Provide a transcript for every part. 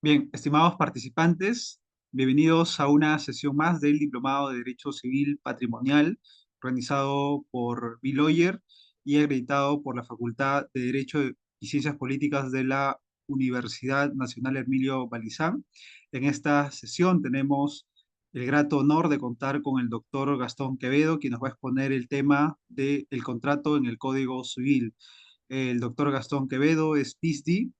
Bien, estimados participantes, bienvenidos a una sesión más del Diplomado de Derecho Civil Patrimonial, organizado por B-Lawyer y acreditado por la Facultad de Derecho y Ciencias Políticas de la Universidad Nacional Emilio Balizán. En esta sesión tenemos el grato honor de contar con el doctor Gastón Quevedo, quien nos va a exponer el tema del contrato en el Código Civil. El doctor Gastón Quevedo es PhD,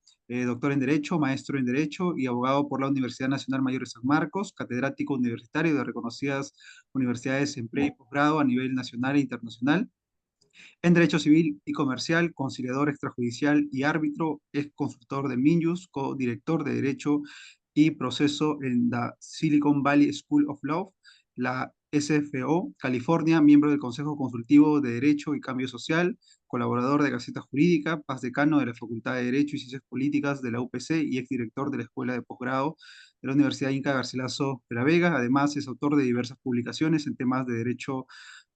doctor en Derecho, maestro en Derecho y abogado por la Universidad Nacional Mayor de San Marcos, catedrático universitario de reconocidas universidades en pre y posgrado a nivel nacional e internacional. En Derecho Civil y Comercial, conciliador extrajudicial y árbitro, es consultor de Minjus, co-director de Derecho y Proceso en la Silicon Valley School of Law, la SFO, California, miembro del Consejo Consultivo de Derecho y Cambio Social, colaborador de Gaceta Jurídica, paz decano de la Facultad de Derecho y Ciencias Políticas de la UPC y exdirector de la Escuela de Posgrado de la Universidad Inca Garcilaso de la Vega. Además, es autor de diversas publicaciones en temas de derecho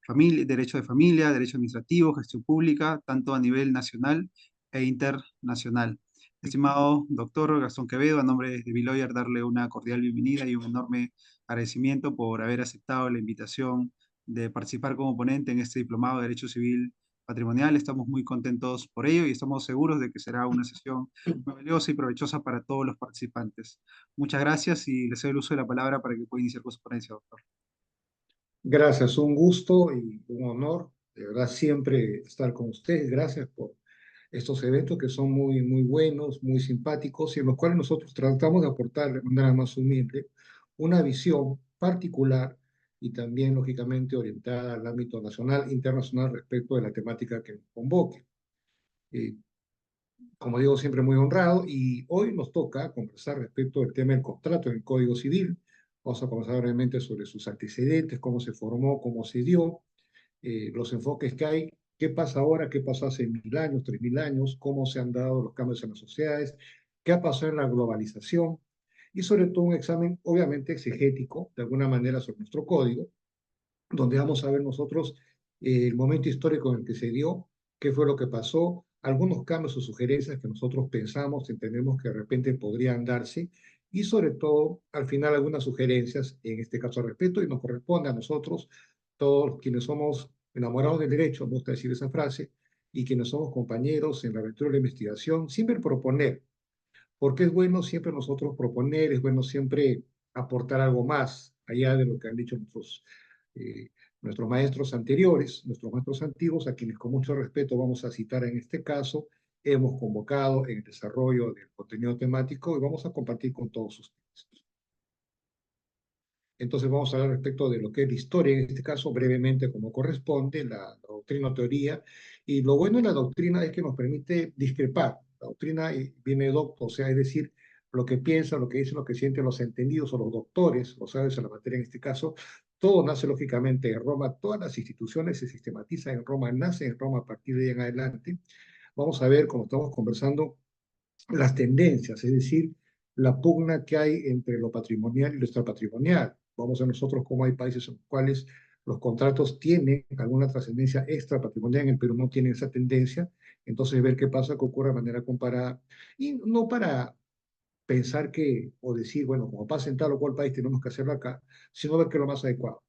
derecho de familia, derecho administrativo, gestión pública, tanto a nivel nacional e internacional. Estimado doctor Gastón Quevedo, a nombre de Biloyer, darle una cordial bienvenida y un enorme agradecimiento por haber aceptado la invitación de participar como ponente en este diplomado de Derecho Civil Patrimonial. Estamos muy contentos por ello y estamos seguros de que será una sesión muy valiosa y provechosa para todos los participantes. Muchas gracias y les doy el uso de la palabra para que pueda iniciar con su ponencia, doctor. Gracias, un gusto y un honor, de verdad, siempre estar con ustedes. Gracias por estos eventos que son muy, muy buenos, muy simpáticos y en los cuales nosotros tratamos de aportar de manera más humilde una visión particular y también, lógicamente, orientada al ámbito nacional e internacional respecto de la temática que nos convoque. Eh, Como digo, siempre muy honrado y hoy nos toca conversar respecto del tema del contrato en el Código Civil. Vamos a conversar brevemente sobre sus antecedentes, cómo se formó, cómo se dio, los enfoques que hay, qué pasa ahora, qué pasó hace 1000 años, 3000 años, cómo se han dado los cambios en las sociedades, qué ha pasado en la globalización y sobre todo un examen obviamente exegético, de alguna manera, sobre nuestro código, donde vamos a ver nosotros el momento histórico en el que se dio, qué fue lo que pasó, algunos cambios o sugerencias que nosotros pensamos, entendemos que de repente podrían darse, y sobre todo, al final, algunas sugerencias, en este caso al respecto, y nos corresponde a nosotros, todos quienes somos enamorados del derecho, me gusta decir esa frase, y quienes somos compañeros en la aventura de la investigación, siempre proponer, porque es bueno siempre nosotros proponer, es bueno siempre aportar algo más allá de lo que han dicho eh, nuestros maestros anteriores, nuestros maestros antiguos, a quienes con mucho respeto vamos a citar en este caso, hemos convocado en el desarrollo del contenido temático y vamos a compartir con todos ustedes. Entonces vamos a hablar respecto de lo que es la historia, en este caso brevemente como corresponde, la doctrina o teoría. Y lo bueno de la doctrina es que nos permite discrepar. La doctrina viene docto, o sea, es decir, lo que piensan, lo que dicen, lo que sienten los entendidos o los doctores, los sabios en la materia en este caso, todo nace lógicamente en Roma, todas las instituciones se sistematizan en Roma, nace en Roma a partir de ahí en adelante. Vamos a ver, como estamos conversando, las tendencias, es decir, la pugna que hay entre lo patrimonial y lo extrapatrimonial. Vamos a nosotros cómo hay países en los cuales los contratos tienen alguna trascendencia extra patrimonial, en el Perú no tienen esa tendencia, entonces ver qué pasa, que ocurre de manera comparada, y no para pensar que, o decir, bueno, como pasa en tal o cual país, tenemos que hacerlo acá, sino ver qué es lo más adecuado.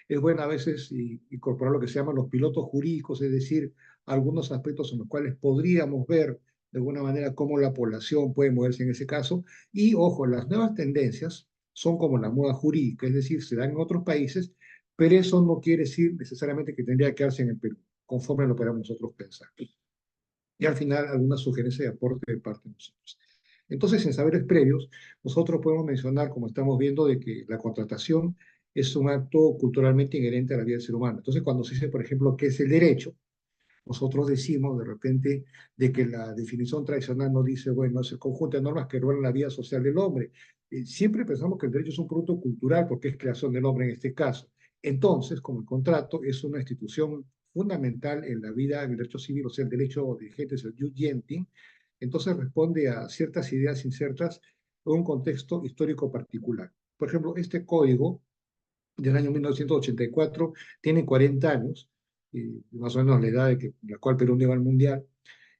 Es bueno a veces incorporar lo que se llaman los pilotos jurídicos, es decir, algunos aspectos en los cuales podríamos ver de alguna manera cómo la población puede moverse en ese caso. Y ojo, las nuevas tendencias son como la moda jurídica, es decir, se dan en otros países, pero eso no quiere decir necesariamente que tendría que darse en el Perú, conforme lo podamos nosotros pensar. Y al final, alguna sugerencia de aporte de parte de nosotros. Entonces, en saberes previos, nosotros podemos mencionar, como estamos viendo, de que la contratación es un acto culturalmente inherente a la vida del ser humano. Entonces, cuando se dice, por ejemplo, qué es el derecho, nosotros decimos de repente de que la definición tradicional nos dice, bueno, es el conjunto de normas que regulan la vida social del hombre. Siempre pensamos que el derecho es un producto cultural porque es creación del hombre en este caso. Entonces, como el contrato es una institución fundamental en la vida del derecho civil, o sea, el derecho de gente es el jus gentium, entonces responde a ciertas ideas insertas en un contexto histórico particular. Por ejemplo, este código del año 1984 tiene 40 años, más o menos la edad de la cual Perú llegó al Mundial,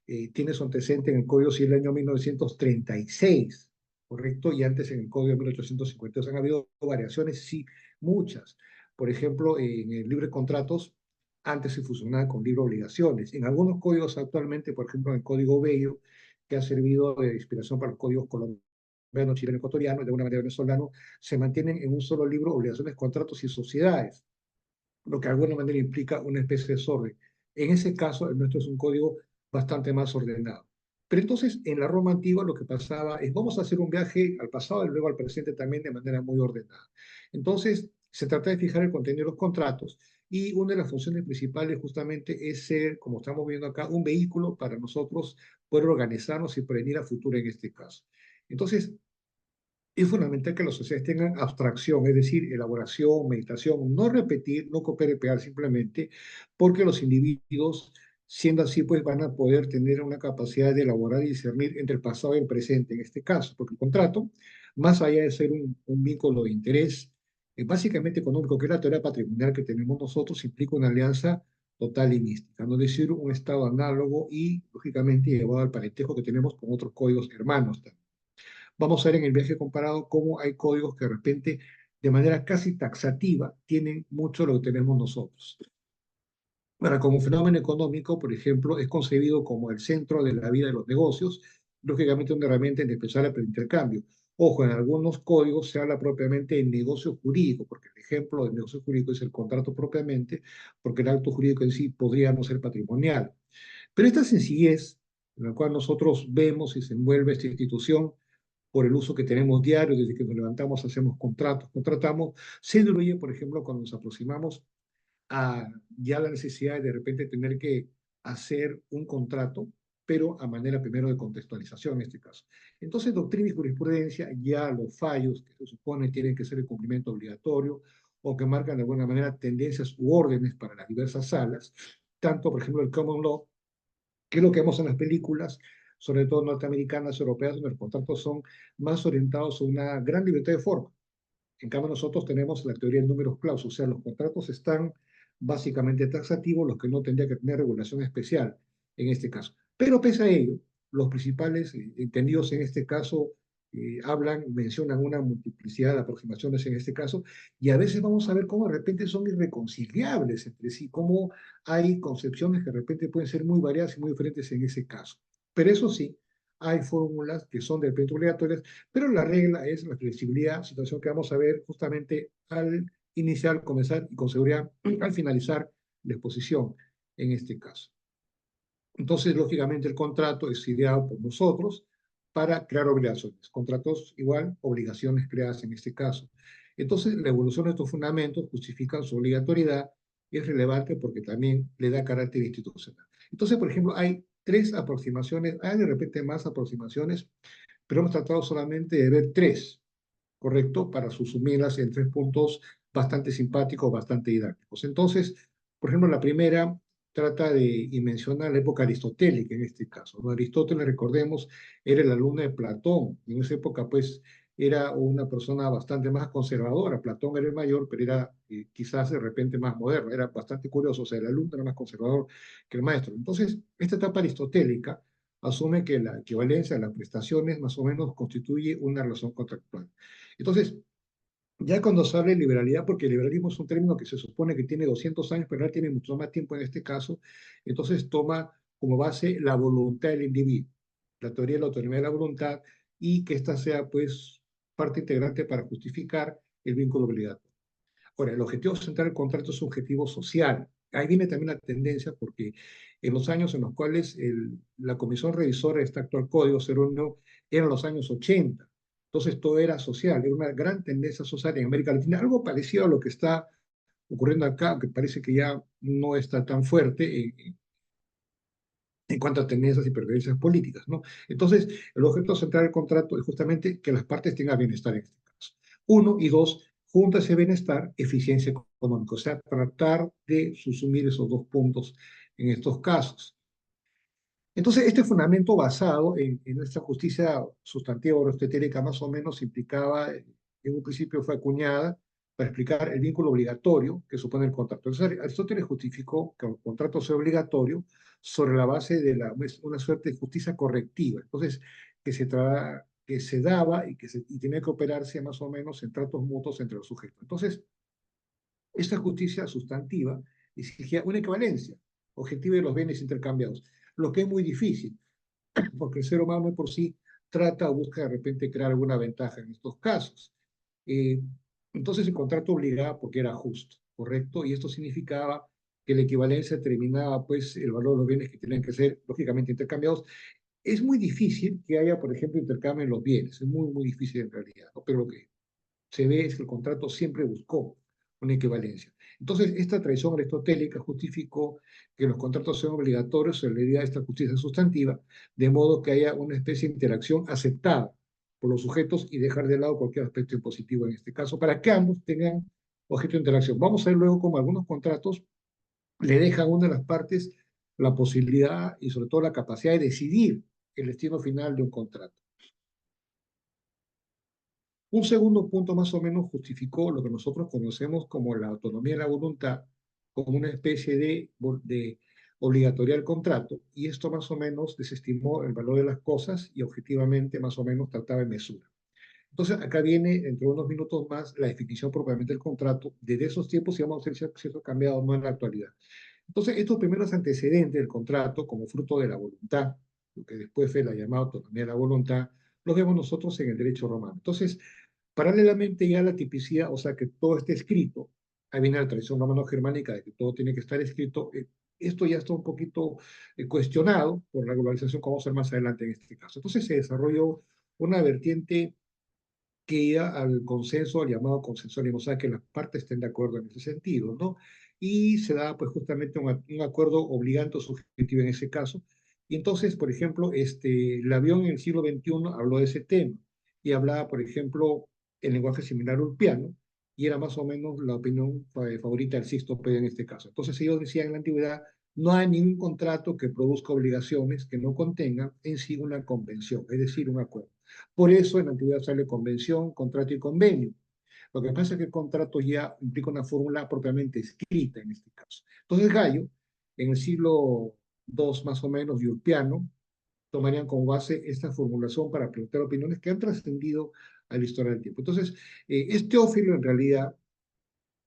tiene su antecedente en el Código Civil del año 1936. ¿correcto? Y antes en el Código de 1852 han habido variaciones, sí, muchas. Por ejemplo, en el libre contratos, antes se fusionaba con libre obligaciones. En algunos códigos actualmente, por ejemplo, en el Código Bello, que ha servido de inspiración para los códigos colombiano, chileno, ecuatoriano, y de alguna manera venezolano, se mantienen en un solo libro obligaciones, contratos y sociedades, lo que de alguna manera implica una especie de desorden. En ese caso, el nuestro es un código bastante más ordenado. Pero entonces, en la Roma antigua lo que pasaba es, vamos a hacer un viaje al pasado y luego al presente también de manera muy ordenada. Entonces, se trata de fijar el contenido de los contratos y una de las funciones principales justamente es ser, como estamos viendo acá, un vehículo para nosotros poder organizarnos y prevenir a futuro en este caso. Entonces, es fundamental que las sociedades tengan abstracción, es decir, elaboración, meditación, no repetir, no copiar y pegar simplemente, porque los individuos, siendo así, pues van a poder tener una capacidad de elaborar y discernir entre el pasado y el presente, en este caso, porque el contrato, más allá de ser un vínculo de interés, básicamente económico, que es la teoría patrimonial que tenemos nosotros, implica una alianza total y mística, no es decir, un estado análogo y, lógicamente, llevado al parentesco que tenemos con otros códigos hermanos también. Vamos a ver en el viaje comparado cómo hay códigos que de repente, de manera casi taxativa, tienen mucho de lo que tenemos nosotros. Ahora, como fenómeno económico, por ejemplo, es concebido como el centro de la vida de los negocios, lógicamente una herramienta indispensable para el intercambio. Ojo, en algunos códigos se habla propiamente de negocio jurídico, porque el ejemplo del negocio jurídico es el contrato propiamente, porque el acto jurídico en sí podría no ser patrimonial. Pero esta sencillez en la cual nosotros vemos y se envuelve esta institución por el uso que tenemos diario, desde que nos levantamos hacemos contratos, contratamos, se diluye, por ejemplo, cuando nos aproximamos a ya la necesidad de repente tener que hacer un contrato, pero a manera primero de contextualización en este caso. Entonces, doctrina y jurisprudencia, ya los fallos que se supone tienen que ser el cumplimiento obligatorio o que marcan de alguna manera tendencias u órdenes para las diversas salas, tanto, por ejemplo, el common law, que es lo que vemos en las películas, sobre todo norteamericanas, europeas, donde los contratos son más orientados a una gran libertad de forma. En cambio, nosotros tenemos la teoría de números clausus, o sea, los contratos están básicamente taxativos, los que no tendría que tener regulación especial en este caso. Pero pese a ello, los principales entendidos en este caso mencionan una multiplicidad de aproximaciones en este caso, y a veces vamos a ver cómo de repente son irreconciliables entre sí, cómo hay concepciones que de repente pueden ser muy variadas y muy diferentes en ese caso. Pero eso sí, hay fórmulas que son de repente obligatorias, pero la regla es la flexibilidad, situación que vamos a ver justamente al iniciar, comenzar y con seguridad al finalizar la exposición en este caso. Entonces, lógicamente, el contrato es ideado por nosotros para crear obligaciones. Contratos igual, obligaciones creadas en este caso. Entonces, la evolución de estos fundamentos justifica su obligatoriedad y es relevante porque también le da carácter institucional. Entonces, por ejemplo, hay tres aproximaciones, hay de repente más aproximaciones, pero hemos tratado solamente de ver tres, ¿correcto? Para susumirlas en tres puntos bastante simpáticos, bastante didácticos. Entonces, por ejemplo, la primera trata de y menciona la época aristotélica en este caso, ¿no? Aristóteles, recordemos, era el alumno de Platón. En esa época, pues, era una persona bastante más conservadora. Platón era el mayor, pero era quizás de repente más moderno. Era bastante curioso. O sea, el alumno era más conservador que el maestro. Entonces, esta etapa aristotélica asume que la equivalencia de las prestaciones más o menos constituye una relación contractual. Entonces, ya cuando se habla de liberalidad, porque el liberalismo es un término que se supone que tiene 200 años, pero ahora tiene mucho más tiempo en este caso, entonces toma como base la voluntad del individuo, la teoría de la autonomía de la voluntad, y que ésta sea pues parte integrante para justificar el vínculo obligatorio. Ahora, el objetivo central del contrato es su objetivo social. Ahí viene también la tendencia porque en los años en los cuales la comisión revisora de este actual código 01 eran los años 80. Entonces todo era social, era una gran tendencia social en América Latina, algo parecido a lo que está ocurriendo acá, que parece que ya no está tan fuerte en cuanto a tendencias y preferencias políticas, ¿no? Entonces, el objeto central del contrato es justamente que las partes tengan bienestar en este caso. Uno, y dos, junta ese bienestar, eficiencia económica, o sea, tratar de susumir esos dos puntos en estos casos. Entonces, este fundamento basado en nuestra justicia sustantiva o estética más o menos implicaba, en un principio fue acuñada para explicar el vínculo obligatorio que supone el contrato. Entonces, Aristóteles justificó que el contrato sea obligatorio sobre la base de una suerte de justicia correctiva. Entonces, que se que se daba y tenía que operarse más o menos en tratos mutuos entre los sujetos. Entonces, esta justicia sustantiva exigía una equivalencia objetiva de los bienes intercambiados, lo que es muy difícil, porque el ser humano de por sí trata o busca de repente crear alguna ventaja en estos casos. Eh, entonces el contrato obligaba porque era justo, ¿correcto? Y esto significaba que la equivalencia determinaba pues el valor de los bienes que tenían que ser lógicamente intercambiados. Es muy difícil que haya, por ejemplo, intercambio en los bienes, es muy, muy difícil en realidad, ¿no? Pero lo que se ve es que el contrato siempre buscó una equivalencia. Entonces, esta tradición aristotélica justificó que los contratos sean obligatorios en realidad a esta justicia sustantiva, de modo que haya una especie de interacción aceptada por los sujetos y dejar de lado cualquier aspecto impositivo en este caso, para que ambos tengan objeto de interacción. Vamos a ver luego cómo algunos contratos le dejan a una de las partes la posibilidad y sobre todo la capacidad de decidir el destino final de un contrato. Un segundo punto más o menos justificó lo que nosotros conocemos como la autonomía de la voluntad, como una especie de obligatoria del contrato, y esto más o menos desestimó el valor de las cosas y objetivamente más o menos trataba de mesura. Entonces, acá viene, entre unos minutos más, la definición propiamente del contrato. Desde esos tiempos, digamos, si eso ha cambiado no en la actualidad. Entonces, estos primeros antecedentes del contrato, como fruto de la voluntad, lo que después fue la llamada autonomía de la voluntad, los vemos nosotros en el derecho romano. Entonces, paralelamente ya la tipicidad, o sea, que todo esté escrito, ahí viene la tradición romano-germánica de que todo tiene que estar escrito, esto ya está un poquito cuestionado por la globalización, como vamos a ver más adelante en este caso. Entonces se desarrolló una vertiente que iba al consenso, al llamado consensualismo, o sea, que las partes estén de acuerdo en ese sentido, ¿no? Y se da, pues, justamente un acuerdo obligante o subjetivo en ese caso. Y entonces, por ejemplo, el avión en el siglo XXI habló de ese tema y hablaba, por ejemplo, el lenguaje similar urpiano, y era más o menos la opinión favorita del Sixto Pedro en este caso. Entonces ellos decían en la antigüedad, no hay ningún contrato que produzca obligaciones que no contengan en sí una convención, es decir, un acuerdo. Por eso en la antigüedad sale convención, contrato y convenio. Lo que pasa es que el contrato ya implica una fórmula propiamente escrita en este caso. Entonces Gallo, en el siglo II más o menos, y Ulpiano, tomarían como base esta formulación para plantear opiniones que han trascendido a la historia del tiempo. Entonces, es Teófilo en realidad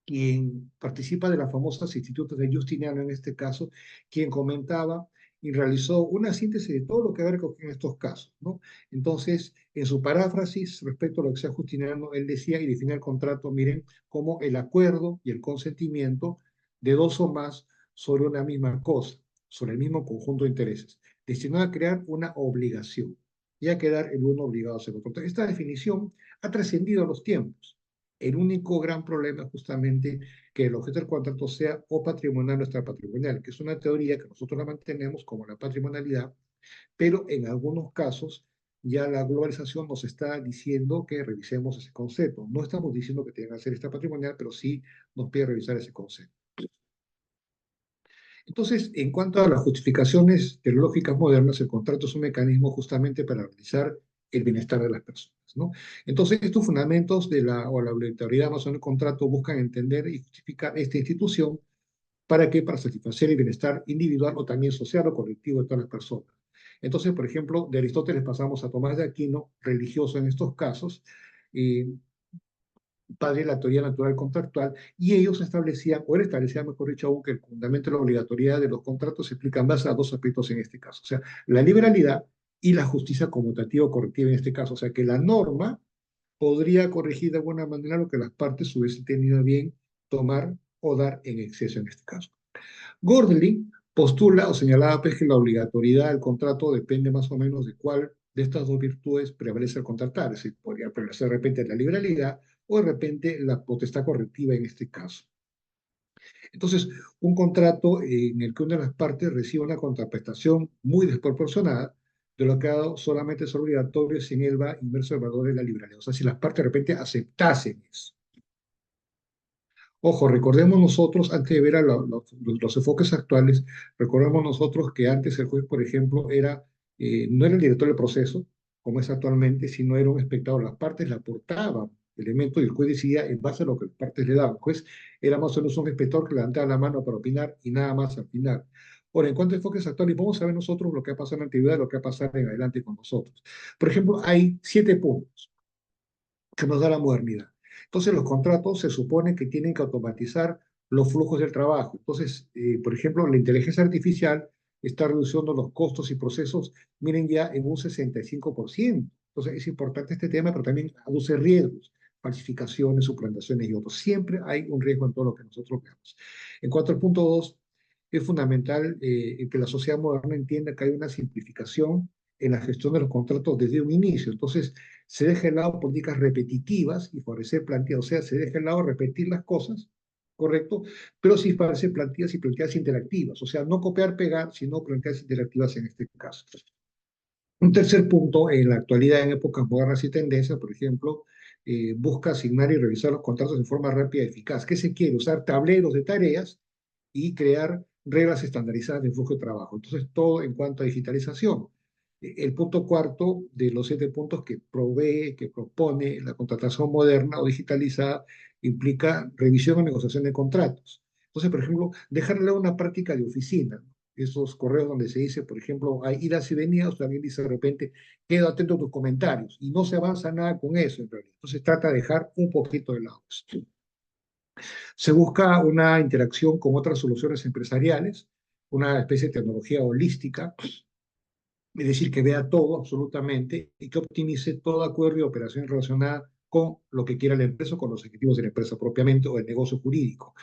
quien participa de las famosas institutos de Justiniano en este caso, quien comentaba y realizó una síntesis de todo lo que ha ver con estos casos, ¿no? Entonces, en su paráfrasis respecto a lo que sea Justiniano, él decía y definía el contrato, miren, como el acuerdo y el consentimiento de dos o más sobre una misma cosa, sobre el mismo conjunto de intereses, destinado a crear una obligación y a quedar el uno obligado a ser otro. Entonces, esta definición ha trascendido los tiempos. El único gran problema es justamente que el objeto del contrato sea o patrimonial o extrapatrimonial, que es una teoría que nosotros la mantenemos como la patrimonialidad, pero en algunos casos ya la globalización nos está diciendo que revisemos ese concepto. No estamos diciendo que tenga que ser extrapatrimonial, pero sí nos pide revisar ese concepto. Entonces, en cuanto a las justificaciones teológicas modernas, el contrato es un mecanismo justamente para realizar el bienestar de las personas, ¿no? Entonces, estos fundamentos de o la obligatoriedad más o menos del contrato buscan entender y justificar esta institución para que para satisfacer el bienestar individual o también social o colectivo de todas las personas. Entonces, por ejemplo, de Aristóteles pasamos a Tomás de Aquino, religioso en estos casos, padre de la teoría natural contractual, y ellos establecían, o él establecía, mejor dicho, aún que el fundamento de la obligatoriedad de los contratos se explica en base a dos aspectos en este caso, o sea, la liberalidad y la justicia conmutativa o correctiva en este caso, o sea, que la norma podría corregir de alguna manera lo que las partes hubiesen tenido a bien tomar o dar en exceso en este caso. Gordley postula o señalaba pues, que la obligatoriedad del contrato depende más o menos de cuál de estas dos virtudes prevalece al contratar. Es decir, podría prevalecer de repente la liberalidad o de repente la potestad correctiva en este caso. Entonces, un contrato en el que una de las partes recibe una contraprestación muy desproporcionada de lo que ha dado solamente es obligatorio si en él va inmerso el valor de la liberalidad. O sea, si las partes de repente aceptasen eso. Ojo, recordemos nosotros, antes de ver a los enfoques actuales, recordemos nosotros que antes el juez, por ejemplo, no era el director del proceso, como es actualmente, sino era un espectador. Las partes le aportaban elementos y el juez decidía en base a lo que las partes le daban. El juez era más o menos un espectador que levantaba la mano para opinar y nada más al final. Ahora, en cuanto a enfoques actuales, vamos a ver nosotros lo que ha pasado en la antigüedad, lo que ha pasado en adelante con nosotros. Por ejemplo, hay 7 puntos que nos da la modernidad. Entonces, los contratos se supone que tienen que automatizar los flujos del trabajo. Entonces, por ejemplo, la inteligencia artificial está reduciendo los costos y procesos, miren, ya en un 65%. Entonces, es importante este tema, pero también aduce riesgos, falsificaciones, suplantaciones y otros. Siempre hay un riesgo en todo lo que nosotros veamos. En cuanto al punto 2, es fundamental que la sociedad moderna entienda que hay una simplificación en la gestión de los contratos desde un inicio. Entonces, se deja de lado políticas repetitivas y favorecer planteados, o sea, se deja de lado repetir las cosas, ¿correcto? Pero sí favorecer planteadas y planteadas interactivas, o sea, no copiar, pegar, sino planteadas interactivas en este caso. Un tercer punto, en la actualidad, en épocas modernas y tendencias, por ejemplo, busca asignar y revisar los contratos de forma rápida y eficaz. ¿Qué se quiere? Usar tableros de tareas y reglas estandarizadas de flujo de trabajo. Entonces, todo en cuanto a digitalización. El punto cuarto de los 7 puntos que provee, que propone la contratación moderna o digitalizada, implica revisión o negociación de contratos. Entonces, por ejemplo, dejarle una práctica de oficina, esos correos donde se dice, por ejemplo, hay idas y venidas, también dice de repente, quedo atento a tus comentarios, y no se avanza nada con eso en realidad. Entonces trata de dejar un poquito de lado esto. Se busca una interacción con otras soluciones empresariales, una especie de tecnología holística, es decir, que vea todo absolutamente y que optimice todo acuerdo y operación relacionada con lo que quiera la empresa o con los objetivos de la empresa propiamente o el negocio jurídico.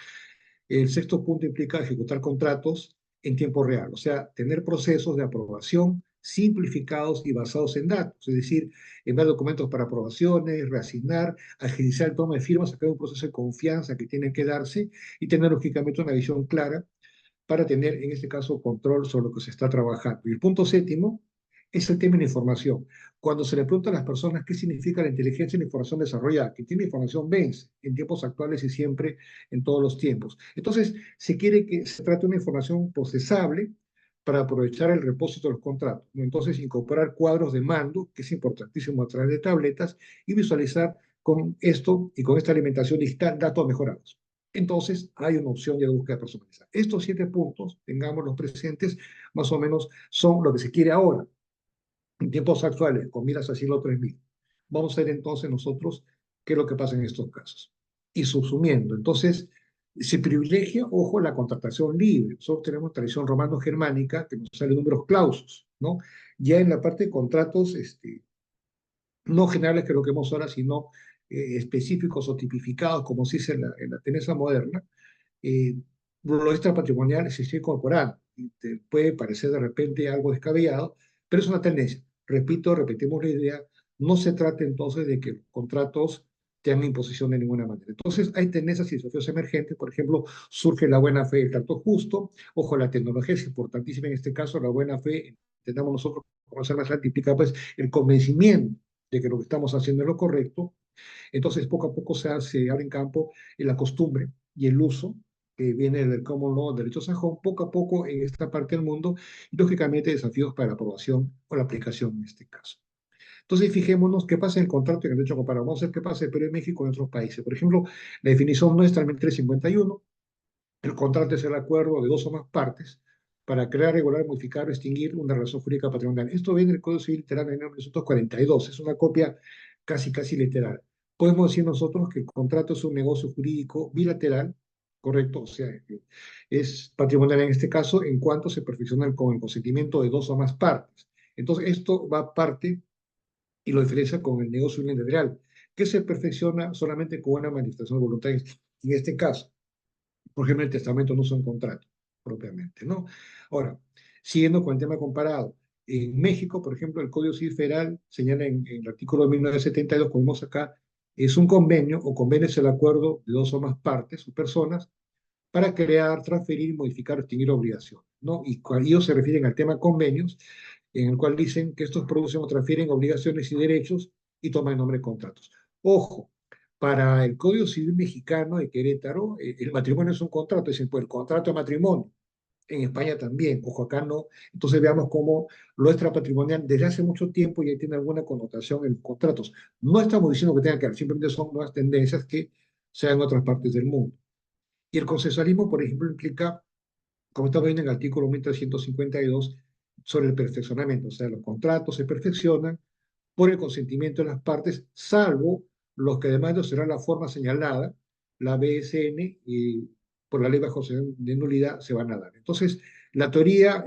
El sexto punto implica ejecutar contratos en tiempo real, o sea, tener procesos de aprobación simplificados y basados en datos, es decir, enviar documentos para aprobaciones, reasignar, agilizar el toma de firmas, sacar un proceso de confianza que tiene que darse y tener lógicamente una visión clara para tener, en este caso, control sobre lo que se está trabajando. Y el punto séptimo es el tema de la información. Cuando se le pregunta a las personas qué significa la inteligencia y la información desarrollada, que tiene información vence en tiempos actuales y siempre en todos los tiempos. Entonces, se quiere que se trate de una información procesable para aprovechar el repósito de los contratos. Entonces, incorporar cuadros de mando, que es importantísimo a través de tabletas, y visualizar con esto y con esta alimentación digital datos mejorados. Entonces, hay una opción de búsqueda personalizada. Estos 7 puntos, tengámoslos presentes, más o menos son lo que se quiere ahora, en tiempos actuales, con miras al siglo 3000. Vamos a ver entonces nosotros qué es lo que pasa en estos casos. Y subsumiendo, entonces, se privilegia, ojo, la contratación libre. Nosotros tenemos tradición romano-germánica que nos sale números clausus, ¿no? Ya en la parte de contratos, no generales, que es lo que vemos ahora, sino específicos o tipificados, como se dice en la tenencia moderna, eh, lo extrapatrimonial se está incorporando. Y te puede parecer de repente algo descabellado, pero es una tendencia. Repito, repetimos la idea, no se trata entonces de que los contratos tengan imposición de ninguna manera. Entonces, hay tendencias y desafíos emergentes, por ejemplo, surge la buena fe y el trato justo. Ojo, la tecnología es importantísima en este caso, la buena fe, entendamos nosotros, como se llama, implica pues el convencimiento de que lo que estamos haciendo es lo correcto. Entonces, poco a poco se abre en campo la costumbre y el uso que viene del common law, derecho sajón, poco a poco en esta parte del mundo, y lógicamente desafíos para la aprobación o la aplicación en este caso. Entonces, fijémonos qué pasa en el contrato y en el derecho comparado. Vamos a ver qué pasa en Perú y México y en otros países. Por ejemplo, la definición nuestra en 1351, el contrato es el acuerdo de dos o más partes para crear, regular, modificar o extinguir una relación jurídica patrimonial. Esto viene del Código Civil Literal en 1942, es una copia casi literal. Podemos decir nosotros que el contrato es un negocio jurídico bilateral, correcto, o sea, es patrimonial en este caso en cuanto se perfecciona con el consentimiento de dos o más partes. Entonces, esto va aparte y lo diferencia con el negocio unilateral, que se perfecciona solamente con una manifestación de voluntad en este caso. Por ejemplo, el testamento no es un contrato propiamente, ¿no? Ahora, siguiendo con el tema comparado, en México, por ejemplo, el Código Civil Federal señala en el artículo de 1972, como vemos acá, es un convenio o convenio es el acuerdo de dos o más partes o personas para crear, transferir, modificar o extinguir obligaciones, ¿no? Y ellos se refieren al tema convenios, en el cual dicen que estos producen o transfieren obligaciones y derechos y toman el nombre de contratos. Ojo, para el Código Civil Mexicano de Querétaro, el matrimonio es un contrato, es decir, pues el contrato de matrimonio. En España también, ojo, acá no. Entonces veamos cómo lo extrapatrimonial desde hace mucho tiempo ya tiene alguna connotación en los contratos. No estamos diciendo que tenga que ver, simplemente son nuevas tendencias que se dan en otras partes del mundo. Y el consensualismo, por ejemplo, implica como estamos viendo en el artículo 1352, sobre el perfeccionamiento. O sea, los contratos se perfeccionan por el consentimiento de las partes, salvo los que además de será la forma señalada, la BSN y por la ley bajo de nulidad se van a dar. Entonces, la teoría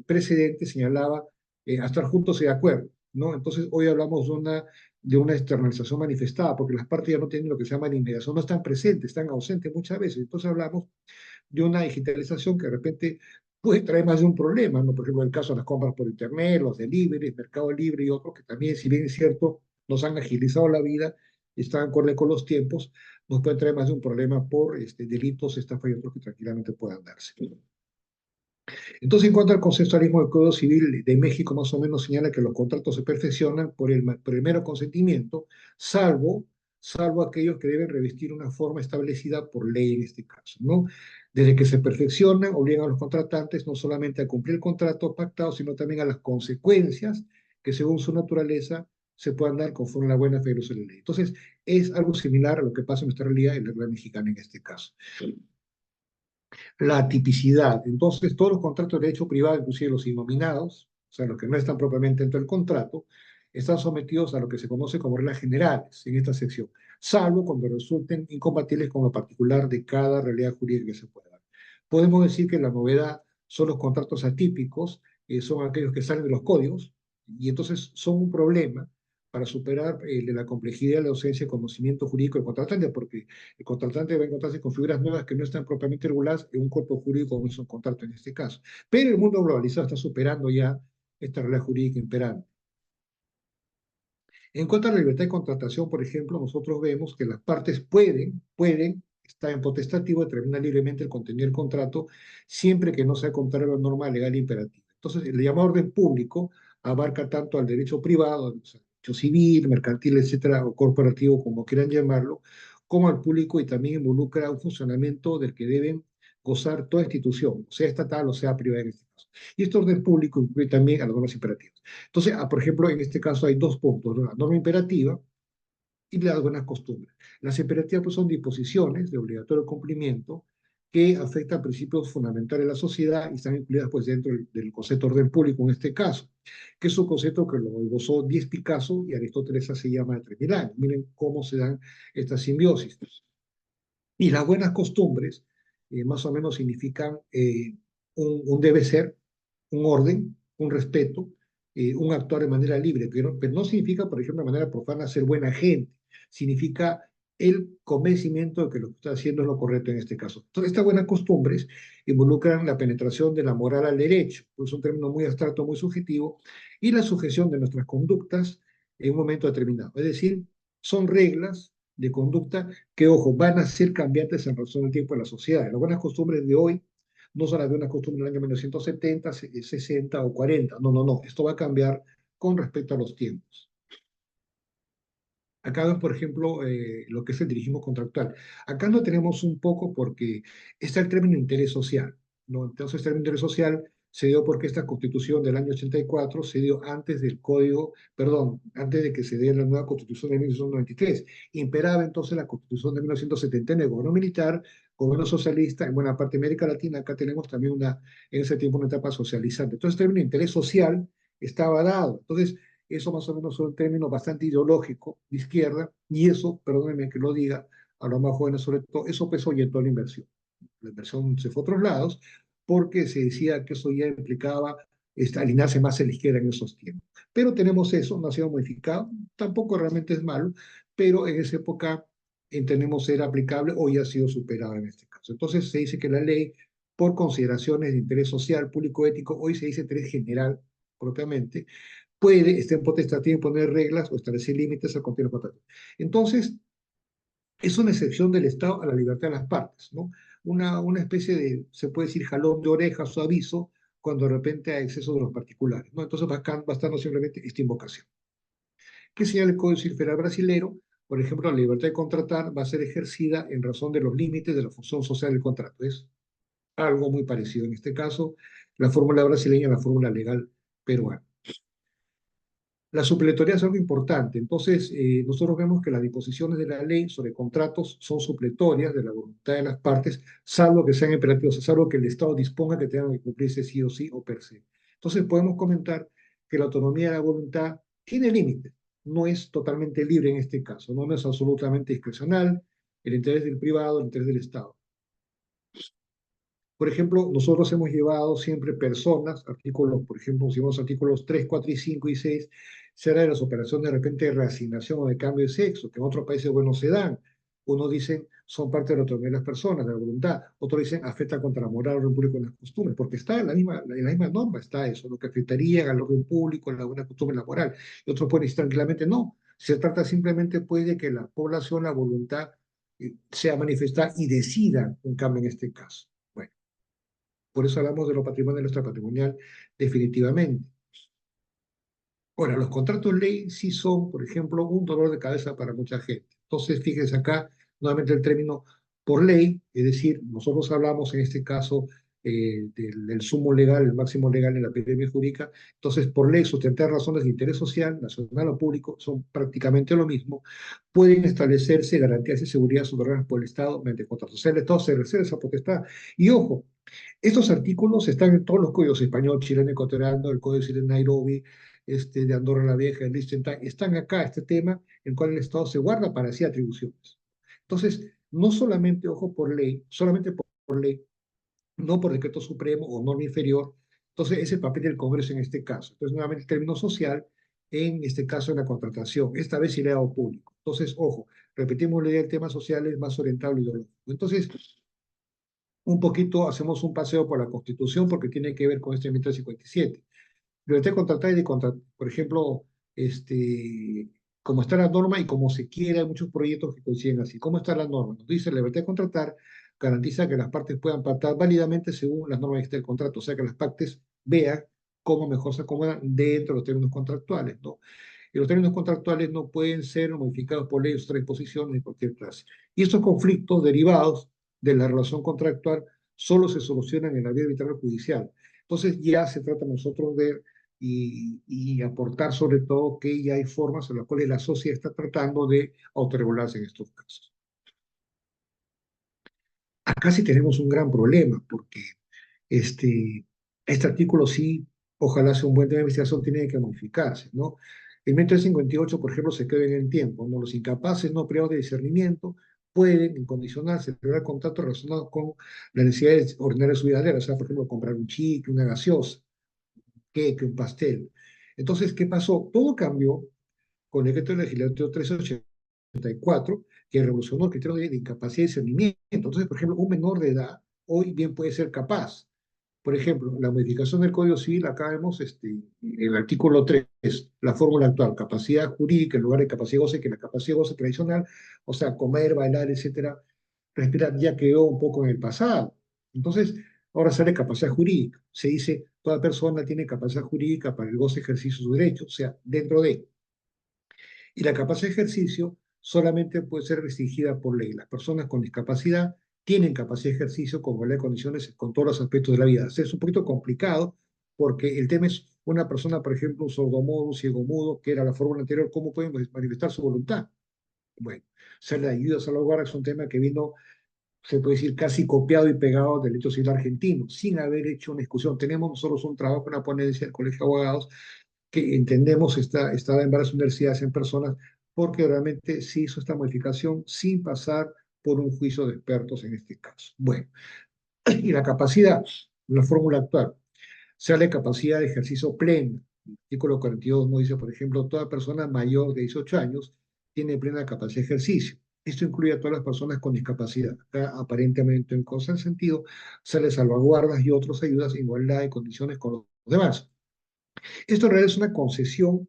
precedente señalaba estar juntos y de acuerdo, ¿no? Entonces, hoy hablamos de una externalización manifestada, porque las partes ya no tienen lo que se llama inmediación, no están presentes, están ausentes muchas veces. Entonces, hablamos de una digitalización que de repente puede traer más de un problema, ¿no? Por ejemplo, el caso de las compras por Internet, los deliveries, Mercado Libre y otros, que también, si bien es cierto, nos han agilizado la vida, están acorde con los tiempos, nos pueden traer más de un problema por delitos, estafas y otros que tranquilamente puedan darse. Entonces, en cuanto al consensualismo del Código Civil de México, más o menos señala que los contratos se perfeccionan por el mero consentimiento, salvo aquellos que deben revestir una forma establecida por ley en este caso, ¿no? Desde que se perfeccionan, obligan a los contratantes no solamente a cumplir el contrato pactado, sino también a las consecuencias que según su naturaleza se puedan dar conforme a la buena fe y de la ley. Entonces, es algo similar a lo que pasa en nuestra realidad en la realidad mexicana en este caso. La tipicidad. Entonces, todos los contratos de derecho privado, inclusive los innominados, o sea, los que no están propiamente dentro del contrato, están sometidos a lo que se conoce como reglas generales en esta sección, salvo cuando resulten incompatibles con lo particular de cada realidad jurídica que se pueda dar. Podemos decir que la novedad son los contratos atípicos, son aquellos que salen de los códigos, y entonces son un problema para superar la complejidad de la ausencia de conocimiento jurídico del contratante, porque el contratante va a encontrarse con figuras nuevas que no están propiamente reguladas en un cuerpo jurídico como es un contrato en este caso. Pero el mundo globalizado está superando ya esta realidad jurídica imperante. En cuanto a la libertad de contratación, por ejemplo, nosotros vemos que las partes pueden estar en potestativo de determinar libremente el contenido del contrato, siempre que no sea contrario a la norma legal imperativa. Entonces, el llamado orden público abarca tanto al derecho privado, al derecho civil, mercantil, etcétera, o corporativo, como quieran llamarlo, como al público, y también involucra un funcionamiento del que deben gozar toda institución, sea estatal o sea privada en este caso. Y este orden público incluye también a las normas imperativas. Entonces, por ejemplo, en este caso hay dos puntos, ¿no? La norma imperativa y las buenas costumbres. Las imperativas pues, son disposiciones de obligatorio cumplimiento que afectan principios fundamentales de la sociedad y están incluidas pues, dentro del concepto de orden público en este caso, que es un concepto que lo esbozó Diez Picasso y Aristóteles hace ya más de 3000 años. Miren cómo se dan estas simbiosis. Y las buenas costumbres más o menos significan un debe ser, un orden, un respeto, un actuar de manera libre, pero no significa, por ejemplo, de manera profana ser buena gente, significa el convencimiento de que lo que está haciendo es lo correcto en este caso. Entonces, estas buenas costumbres involucran la penetración de la moral al derecho, pues es un término muy abstracto, muy subjetivo, y la sujeción de nuestras conductas en un momento determinado. Es decir, son reglas de conducta que, ojo, van a ser cambiantes en razón del tiempo de la sociedad. Las buenas costumbres de hoy no son las buenas costumbres del año 1970, 60 o 40. No, no, no. Esto va a cambiar con respecto a los tiempos. Acá ven, por ejemplo, lo que es el dirigismo contractual. Acá no tenemos un poco porque está el término interés social, ¿no? Entonces, el término interés social se dio porque esta constitución del año 84 se dio antes del código, perdón, antes de que se diera la nueva constitución de 1993. Imperaba entonces la constitución de 1970 en el gobierno militar, gobierno socialista, en buena parte de América Latina. Acá tenemos también en ese tiempo una etapa socializante. Entonces, el término interés social estaba dado. Entonces, eso más o menos es un término bastante ideológico de izquierda, y eso, perdónenme que lo diga, a los más jóvenes sobre todo, eso pues orientó a la inversión. La inversión se fue a otros lados porque se decía que eso ya implicaba alinearse más a la izquierda en esos tiempos. Pero tenemos eso, no ha sido modificado, tampoco realmente es malo, pero en esa época entendemos ser aplicable o ya ha sido superado en este caso. Entonces se dice que la ley, por consideraciones de interés social, público, ético, hoy se dice interés general propiamente, puede, está en potestad de poner reglas o establecer límites al contenido contrato. Entonces, es una excepción del Estado a la libertad de las partes, ¿no? Una especie de, se puede decir, jalón de orejas o aviso cuando de repente hay exceso de los particulares, ¿no? Entonces, bastando simplemente esta invocación. ¿Qué señala el Código Civil Federal brasilero? Por ejemplo, la libertad de contratar va a ser ejercida en razón de los límites de la función social del contrato. Es algo muy parecido. En este caso, la fórmula brasileña a la fórmula legal peruana. La supletoriedad es algo importante. Entonces, nosotros vemos que las disposiciones de la ley sobre contratos son supletorias de la voluntad de las partes, salvo que sean imperativos, salvo que el Estado disponga que tengan que cumplirse sí o sí o per se. Entonces, podemos comentar que la autonomía de la voluntad tiene límites, no es totalmente libre en este caso, no es absolutamente discrecional, el interés del privado, el interés del Estado. Por ejemplo, nosotros hemos llevado siempre personas, artículos, por ejemplo, si vemos artículos 3, 4 y 5 y 6, será de las operaciones de repente de reasignación o de cambio de sexo, que en otros países, bueno, se dan. Unos dicen son parte de la autonomía de las personas, de la voluntad. Otros dicen afecta contra la moral, el orden público y las costumbres, porque está en la misma norma, está eso, lo que afectaría al orden público, la buena costumbre, la moral. Y otros pueden decir tranquilamente no. Se trata simplemente pues de que la población, la voluntad, sea manifestada y decida un cambio en este caso. Bueno. Por eso hablamos de lo patrimonial extrapatrimonial definitivamente. Ahora, los contratos ley sí son, por ejemplo, un dolor de cabeza para mucha gente. Entonces, fíjense acá, nuevamente el término por ley, es decir, nosotros hablamos en este caso del sumo legal, el máximo legal en la epidemia jurídica. Entonces, por ley, sustentar razones de interés social, nacional o público, son prácticamente lo mismo. Pueden establecerse garantías de seguridad soberana por el Estado mediante contratos. O sea, el Estado se reserva esa potestad. Y ojo, estos artículos están en todos los códigos español, chileno, ecuatoriano, el Código Civil de Nairobi, de Andorra la Vieja, el Liechtenstein, están acá, este tema, en el cual el Estado se guarda para sí atribuciones. Entonces, no solamente, ojo, por ley, solamente por ley, no por decreto supremo o norma inferior, entonces es el papel del Congreso en este caso. Entonces, nuevamente, el término social, en este caso en la contratación, esta vez ideado público. Entonces, ojo, repetimos la idea del tema social es más orientado al ideológico. Entonces, un poquito hacemos un paseo por la Constitución porque tiene que ver con este 1357. Libertad de contratar y de contratar, por ejemplo, este, como está la norma y como se quiere, hay muchos proyectos que coinciden así. ¿Cómo está la norma? Nos dice la libertad de contratar garantiza que las partes puedan pactar válidamente según las normas del contrato, o sea, que las partes vean cómo mejor se acomodan dentro de los términos contractuales, ¿no? Y los términos contractuales no pueden ser modificados por leyes o otras disposiciones de cualquier clase. Y estos conflictos derivados de la relación contractual solo se solucionan en la vía arbitral judicial. Entonces ya se trata nosotros de y aportar sobre todo que ya hay formas en las cuales la sociedad está tratando de autorregularse en estos casos. Acá sí tenemos un gran problema porque este, este artículo sí, ojalá sea un buen tema de investigación, tiene que modificarse, ¿no? El 1358, por ejemplo, se queda en el tiempo, ¿no? Los incapaces no privados de discernimiento pueden, en condicional, celebrar contratos relacionados con las necesidades ordinarias de su vida diaria, o sea, por ejemplo, comprar un chicle, una gaseosa, queque, un pastel. Entonces, ¿qué pasó? Todo cambió con el decreto legislativo 1384, que revolucionó el criterio de incapacidad y discernimiento. Entonces, por ejemplo, un menor de edad hoy bien puede ser capaz. Por ejemplo, la modificación del Código Civil, acá vemos el artículo 3, la fórmula actual, capacidad jurídica en lugar de capacidad goce, que la capacidad goce tradicional, o sea, comer, bailar, etcétera, respirar, ya quedó un poco en el pasado. Entonces, ahora sale capacidad jurídica. Se dice, toda persona tiene capacidad jurídica para el goce ejercicio de sus derechos, o sea, dentro de. Y la capacidad de ejercicio solamente puede ser restringida por ley. Las personas con discapacidad tienen capacidad de ejercicio con igualdad de condiciones con todos los aspectos de la vida. O sea, es un poquito complicado porque el tema es una persona, por ejemplo, un sordomudo, un ciegomudo, que era la fórmula anterior, ¿cómo pueden manifestar su voluntad? Bueno, o sea, la ayuda a salvaguarda es un tema que vino, se puede decir, casi copiado y pegado del derecho civil argentino, sin haber hecho una discusión. Tenemos nosotros un trabajo, una ponencia del Colegio de Abogados, que entendemos está en varias universidades, en personas, porque realmente se hizo esta modificación sin pasar por un juicio de expertos en este caso. Bueno, y la capacidad, la fórmula actual, sale capacidad de ejercicio plena. El artículo 42 nos dice, por ejemplo, toda persona mayor de 18 años tiene plena capacidad de ejercicio. Esto incluye a todas las personas con discapacidad. Acá, aparentemente, en cosa en sentido, sale salvaguardas y otras ayudas en igualdad de condiciones con los demás. Esto en realidad es una concesión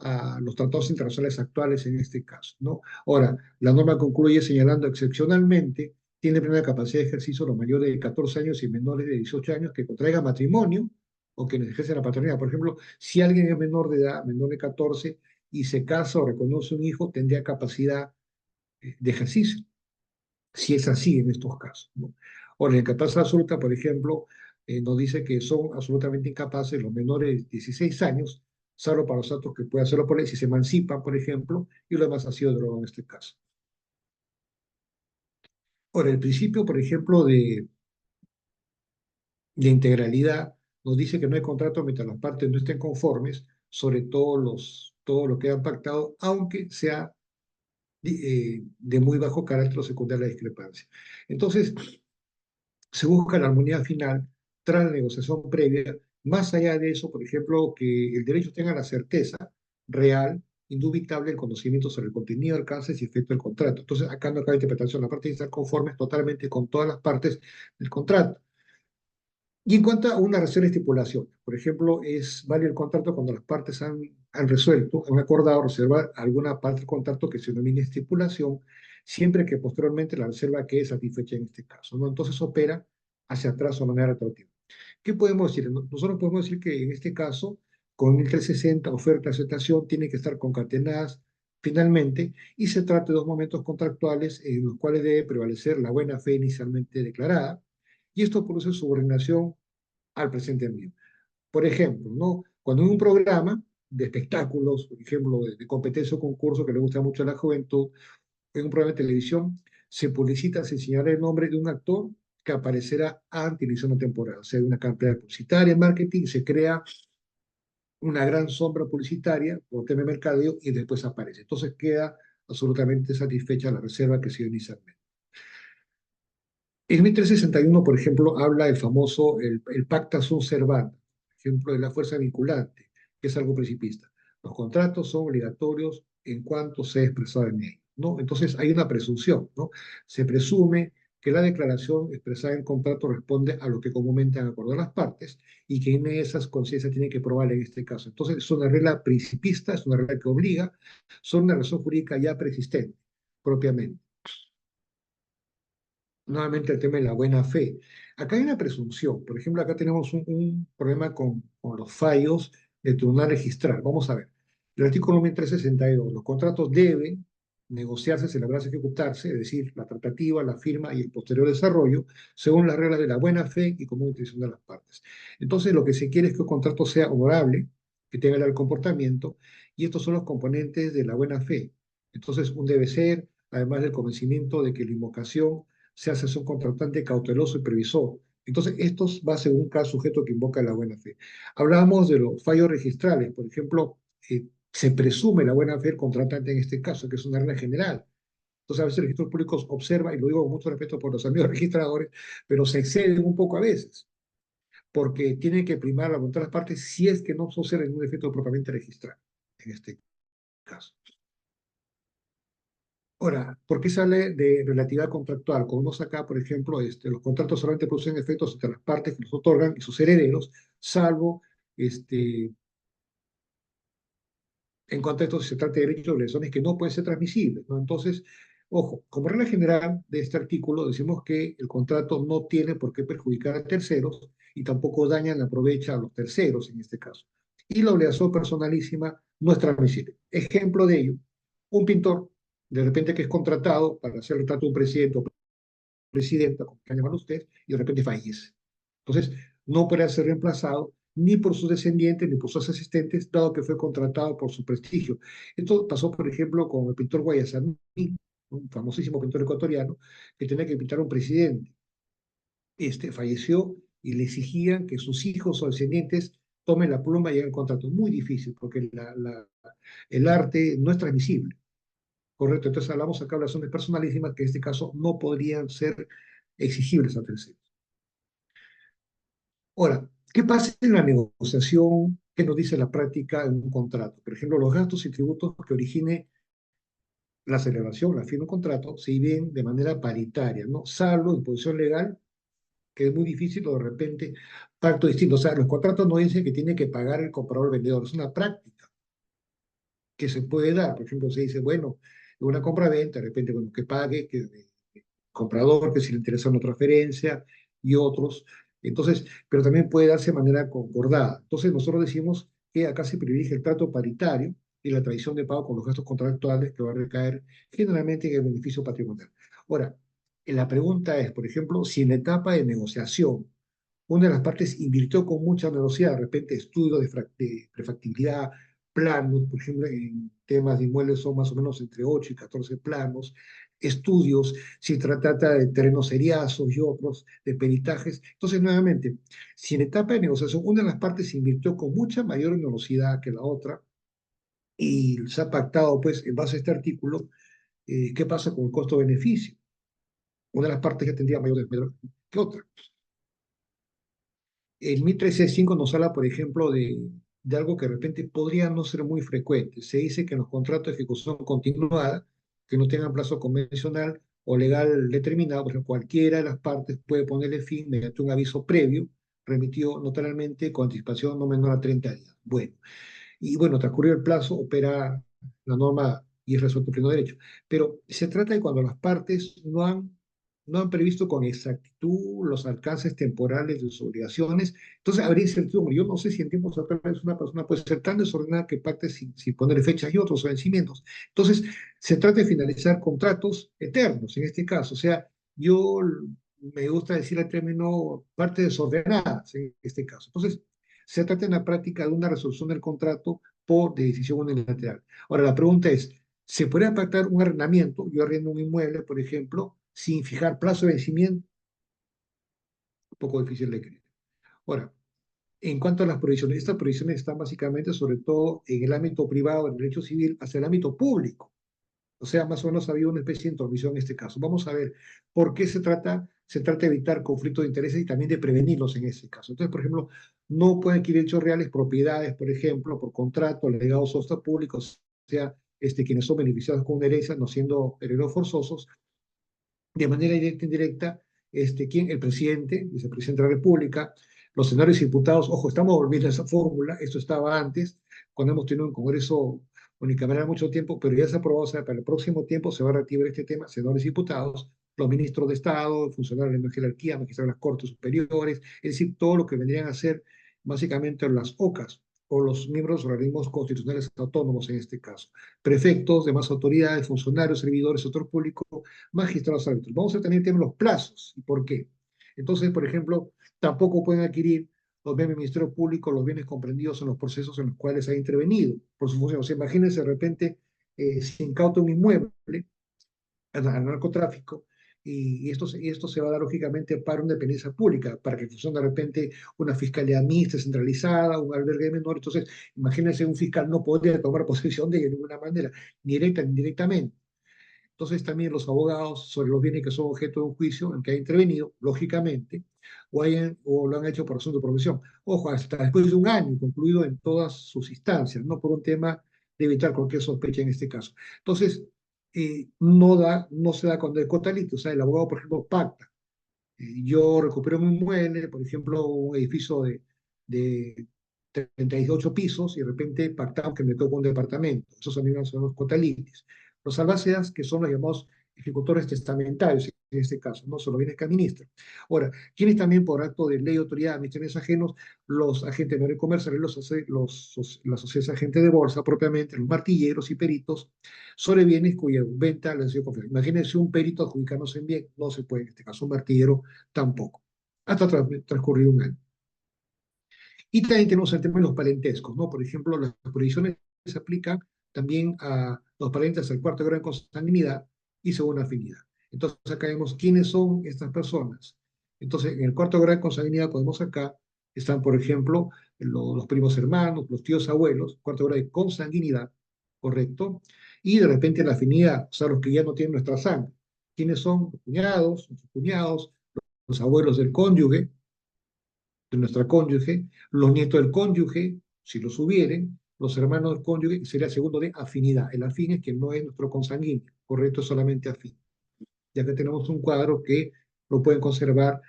a los tratados internacionales actuales en este caso, ¿no? Ahora, la norma concluye señalando excepcionalmente tiene plena capacidad de ejercicio los mayores de 14 años y menores de 18 años que contraigan matrimonio o que ejercen la paternidad. Por ejemplo, si alguien es menor de edad, menor de 14, y se casa o reconoce un hijo, tendría capacidad de ejercicio, si es así en estos casos, ¿no? Ahora, la incapacidad absoluta, por ejemplo, nos dice que son absolutamente incapaces los menores de 16 años salvo para los actos que puede hacerlo por ley, si se emancipa, por ejemplo, y lo demás ha sido drogado en este caso. Ahora, el principio, por ejemplo, de integralidad nos dice que no hay contrato mientras las partes no estén conformes sobre todo lo que han pactado, aunque sea de muy bajo carácter o secundaria la discrepancia. Entonces, se busca la armonía final tras la negociación previa. Más allá de eso, por ejemplo, que el derecho tenga la certeza real, indubitable, el conocimiento sobre el contenido, alcances y efecto del contrato. Entonces, acá no cabe interpretación. La parte tiene que estar conforme totalmente con todas las partes del contrato. Y en cuanto a una reserva de estipulación, por ejemplo, es válido el contrato cuando las partes han resuelto, han acordado reservar alguna parte del contrato que se denomine estipulación, siempre que posteriormente la reserva quede satisfecha en este caso, ¿no? Entonces opera hacia atrás o de manera retroactiva. ¿Qué podemos decir? Nosotros podemos decir que en este caso, con el 360, oferta, aceptación, tienen que estar concatenadas finalmente y se trata de dos momentos contractuales en los cuales debe prevalecer la buena fe inicialmente declarada y esto produce subordinación al presente envío. Por ejemplo, ¿no? Cuando en un programa de espectáculos, por ejemplo, de competencia o concurso que le gusta mucho a la juventud, en un programa de televisión, se publicita sin señalar el nombre de un actor que aparecerá ante la edición temporada. O sea, hay una campaña publicitaria en marketing, se crea una gran sombra publicitaria por tema de mercadeo y después aparece. Entonces queda absolutamente satisfecha la reserva que se dio inicialmente. El 1361, por ejemplo, habla del famoso, el pacta sunt servanda, ejemplo de la fuerza vinculante, que es algo principista. Los contratos son obligatorios en cuanto sea expresado en ellos, ¿no? Entonces hay una presunción, ¿no? Se presume que la declaración expresada en contrato responde a lo que comúnmente han acordado las partes y que en esas conciencias tiene que probar en este caso. Entonces es una regla principista, es una regla que obliga, son una razón jurídica ya preexistente, propiamente. Nuevamente el tema de la buena fe. Acá hay una presunción. Por ejemplo, acá tenemos un problema con los fallos del tribunal registral. Vamos a ver. El artículo 1362. Los contratos deben negociarse, celebrarse, ejecutarse, es decir, la tratativa, la firma y el posterior desarrollo, según las reglas de la buena fe y común intención de las partes. Entonces, lo que se quiere es que el contrato sea honorable, que tenga el comportamiento, y estos son los componentes de la buena fe. Entonces, un debe ser, además del convencimiento de que la invocación se hace un contratante cauteloso y previsor. Entonces, estos va según cada sujeto que invoca la buena fe. Hablábamos de los fallos registrales, por ejemplo, se presume la buena fe del contratante en este caso, que es una regla general. Entonces, a veces el registro público observa, y lo digo con mucho respeto por los amigos registradores, pero se exceden un poco a veces, porque tienen que primar la voluntad de las partes si es que no sucede ningún efecto propiamente registral, en este caso. Ahora, ¿por qué sale de relatividad contractual? Como vemos acá, por ejemplo, los contratos solamente producen efectos entre las partes que los otorgan y sus herederos, salvo en contextos si se trata de derechos o obligaciones que no pueden ser transmisibles, ¿no? Entonces, ojo, como regla general de este artículo, decimos que el contrato no tiene por qué perjudicar a terceros y tampoco daña ni aprovecha a los terceros en este caso. Y la obligación personalísima no es transmisible. Ejemplo de ello, un pintor, de repente que es contratado para hacer el retrato de un presidente o presidenta, como quieran llamarlo usted, y de repente fallece. Entonces, no puede ser reemplazado ni por sus descendientes ni por sus asistentes, dado que fue contratado por su prestigio. Esto pasó, por ejemplo, con el pintor Guayasamín, un famosísimo pintor ecuatoriano, que tenía que pintar a un presidente. Falleció y le exigían que sus hijos o descendientes tomen la pluma y hagan el contrato. Muy difícil, porque el arte no es transmisible. Correcto, entonces hablamos acá de relaciones personalísimas que en este caso no podrían ser exigibles a terceros. Ahora, ¿qué pasa en la negociación? ¿Qué nos dice la práctica en un contrato? Por ejemplo, los gastos y tributos que origine la celebración, la firma de un contrato, se dividen de manera paritaria, ¿no? Salvo en posición legal, que es muy difícil, o de repente pacto distinto. O sea, los contratos no dicen que tiene que pagar el comprador o el vendedor, es una práctica que se puede dar. Por ejemplo, se dice, bueno, en una compra-venta, de repente, bueno, que pague, que comprador, que si le interesa una transferencia y otros. Entonces, pero también puede darse de manera concordada. Entonces, nosotros decimos que acá se privilegia el trato paritario y la tradición de pago con los gastos contractuales que va a recaer generalmente en el beneficio patrimonial. Ahora, la pregunta es, por ejemplo, si en la etapa de negociación una de las partes invirtió con mucha velocidad, de repente estudios de prefactibilidad, planos, por ejemplo, en temas de inmuebles son más o menos entre 8 y 14 planos, estudios, si trata de terrenos seriazos y otros, de peritajes. Entonces, nuevamente, si en etapa de negociación una de las partes invirtió con mucha mayor velocidad que la otra y se ha pactado, pues, en base a este artículo, ¿qué pasa con el costo-beneficio? Una de las partes que tendría mayor desmedro que otra. El 1365 nos habla, por ejemplo, de algo que de repente podría no ser muy frecuente. Se dice que en los contratos de ejecución continuada, que no tengan plazo convencional o legal determinado, por ejemplo, cualquiera de las partes puede ponerle fin mediante un aviso previo, remitido notarialmente con anticipación no menor a 30 días. Bueno, y bueno, transcurrido el plazo, opera la norma y es resuelto el pleno derecho. Pero se trata de cuando las partes no han previsto con exactitud los alcances temporales de sus obligaciones. Entonces habría incertidumbre. Yo no sé si en tiempos actuales una persona puede ser tan desordenada que pacte sin poner fechas y otros vencimientos. Entonces, se trata de finalizar contratos eternos en este caso. O sea, yo me gusta decir el término parte desordenadas en este caso. Entonces, se trata en la práctica de una resolución del contrato por decisión unilateral. Ahora, la pregunta es, ¿se puede pactar un arrendamiento? Yo arriendo un inmueble, por ejemplo, sin fijar plazo de vencimiento, un poco difícil de creer. Ahora, en cuanto a las provisiones, estas provisiones están básicamente, sobre todo, en el ámbito privado del derecho civil hacia el ámbito público. O sea, más o menos ha habido una especie de intromisión en este caso. Vamos a ver por qué se trata. Se trata de evitar conflictos de intereses y también de prevenirlos en ese caso. Entonces, por ejemplo, no pueden adquirir hechos reales propiedades, por ejemplo, por contrato, legados o hasta públicos, o sea, quienes son beneficiados con una herencia, no siendo herederos forzosos, de manera directa e indirecta, ¿quién? El presidente, vicepresidente de la República, los senadores y diputados. Ojo, estamos volviendo a esa fórmula, esto estaba antes, cuando hemos tenido un Congreso unicameral mucho tiempo, pero ya se aprobó, o sea, para el próximo tiempo se va a reactivar este tema, senadores y diputados, los ministros de Estado, funcionarios de la jerarquía, magistrados de las Cortes Superiores, es decir, todo lo que vendrían a ser básicamente las OCAS, o los miembros de organismos constitucionales autónomos en este caso, prefectos, demás autoridades, funcionarios, servidores, sector público, magistrados árbitros. Vamos a tener tema los plazos. ¿Y por qué? Entonces, por ejemplo, tampoco pueden adquirir los bienes del Ministerio Público los bienes comprendidos en los procesos en los cuales ha intervenido por su función. O sea, imagínense de repente se incauta un inmueble al narcotráfico y esto se va a dar lógicamente para una dependencia pública, para que funcione de repente una fiscalía mixta, centralizada, un albergue de menores. Entonces, imagínense, un fiscal no podría tomar posesión de ninguna manera, ni directa ni indirectamente. Entonces también los abogados sobre los bienes que son objeto de un juicio en que ha intervenido, lógicamente, o lo han hecho por asunto de profesión. Ojo, hasta después de un año, concluido en todas sus instancias, no por un tema de evitar cualquier sospecha en este caso. Entonces, no se da cuando hay cotalito, o sea, el abogado, por ejemplo, pacta. Yo recupero un inmueble, por ejemplo, un edificio de 38 pisos y de repente pactamos que me toca un departamento. Esos también son los cotalites. Los albaceas, que son los llamados ejecutores testamentarios, en este caso, no solo bienes que administran. Ahora, quienes también por acto de ley, autoridad, administraciones ajenos, los agentes de comerciales, las sociedades agentes de bolsa propiamente, los martilleros y peritos, sobre bienes cuya venta les dio confianza. Imagínense un perito adjudicándose en bien, no se puede, en este caso un martillero tampoco, hasta transcurrido un año. Y también tenemos el tema de los parentescos, ¿no? Por ejemplo, las prohibiciones se aplican también a los parientes del cuarto grado en consanguinidad y segunda afinidad. Entonces, acá vemos quiénes son estas personas. Entonces, en el cuarto grado de consanguinidad podemos acá, están, por ejemplo, los primos hermanos, los tíos abuelos, cuarto grado de consanguinidad, ¿correcto? Y de repente la afinidad, o sea, los que ya no tienen nuestra sangre. ¿Quiénes son? Los cuñados, nuestros cuñados, los abuelos del cónyuge, de nuestra cónyuge, los nietos del cónyuge, si los hubieren, los hermanos del cónyuge, sería el segundo de afinidad. El afín es que no es nuestro consanguíneo, correcto, es solamente afín. Ya que tenemos un cuadro que lo pueden conservar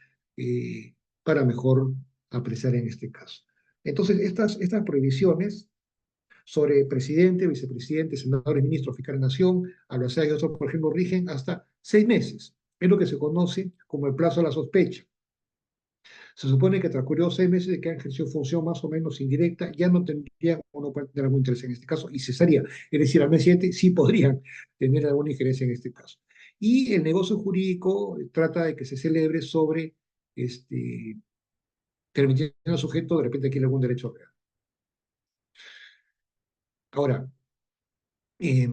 para mejor apreciar en este caso. Entonces, estas prohibiciones sobre presidente, vicepresidente, senadores, ministros, fiscal de nación, albacea y otros, por ejemplo, rigen hasta 6 meses. Es lo que se conoce como el plazo de la sospecha. Se supone que transcurrió 6 meses de que han ejercido función más o menos indirecta, ya no tendrían o no pueden tener algún interés en este caso y cesaría. Es decir, al mes siguiente sí podrían tener alguna injerencia en este caso. Y el negocio jurídico trata de que se celebre sobre este, permitiendo al sujeto de repente adquirir algún derecho real. Ahora, eh,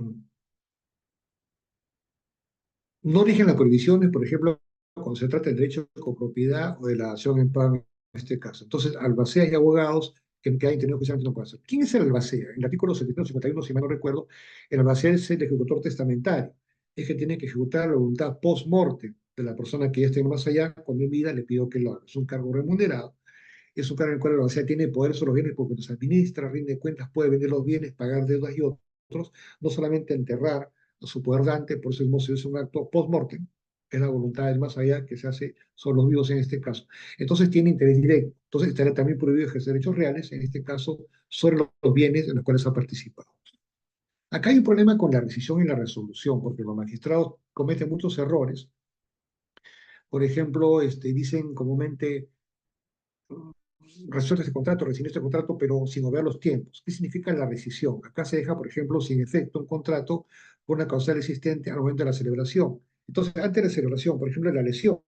no rigen las prohibiciones, por ejemplo, cuando se trata del derecho de copropiedad o de la acción en pago en este caso. Entonces, albaceas y abogados que hayan tenido que no pueden hacer. ¿Quién es el albacea? En el artículo 751, si mal no recuerdo, el albacea es el ejecutor testamentario. Es que tiene que ejecutar la voluntad post-mortem de la persona que ya esté más allá, cuando en vida le pido que lo haga. Es un cargo remunerado, es un cargo en el cual el albacea tiene poder sobre los bienes porque los administra, rinde cuentas, puede vender los bienes, pagar deudas y otros, no solamente enterrar a su poder dante, por eso mismo se hace un acto post-mortem, es la voluntad del más allá que se hace sobre los vivos en este caso. Entonces tiene interés directo. Entonces estaría también prohibido ejercer derechos reales, en este caso, sobre los bienes en los cuales ha participado. Acá hay un problema con la rescisión y la resolución, porque los magistrados cometen muchos errores. Por ejemplo, dicen comúnmente, resuelve este contrato, rescinde este contrato, pero sin obviar los tiempos. ¿Qué significa la rescisión? Acá se deja, por ejemplo, sin efecto un contrato por una causal existente al momento de la celebración. Entonces, antes de la celebración, por ejemplo, la lesión,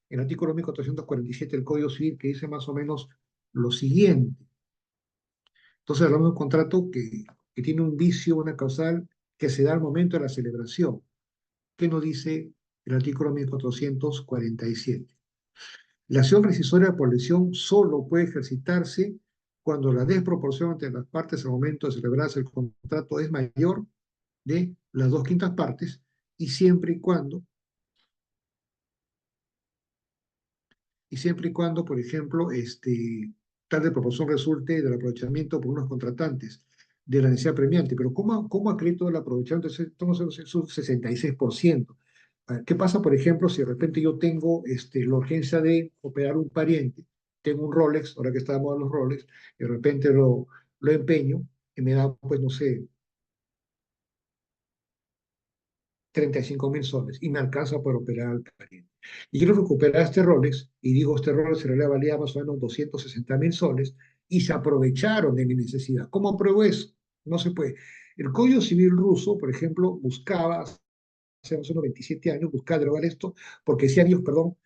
el artículo 1447 del Código Civil, que dice más o menos lo siguiente. Entonces, hablamos de un contrato que tiene un vicio, una causal que se da al momento de la celebración. ¿Qué nos dice el artículo 1447? La acción rescisoria por lesión solo puede ejercitarse cuando la desproporción entre las partes al momento de celebrarse el contrato es mayor de las dos quintas partes y siempre y cuando, por ejemplo, tal desproporción resulte del aprovechamiento por unos contratantes de la necesidad premiante. Pero ¿cómo acredito el aprovechamiento? Estamos en un 66%. ¿Qué pasa, por ejemplo, si de repente yo tengo la urgencia de operar un pariente, tengo un Rolex, ahora que estamos en los Rolex, y de repente lo empeño y me da, pues no sé, 35.000 soles y me alcanza para operar al pariente. Y quiero recuperar este Rolex y digo, este Rolex en realidad valía más o menos 260.000 soles y se aprovecharon de mi necesidad. ¿Cómo apruebo eso? No se puede. El Código Civil ruso, por ejemplo, buscaba hace más o menos 27 años, buscar derogar esto, porque decían ellos, perdón,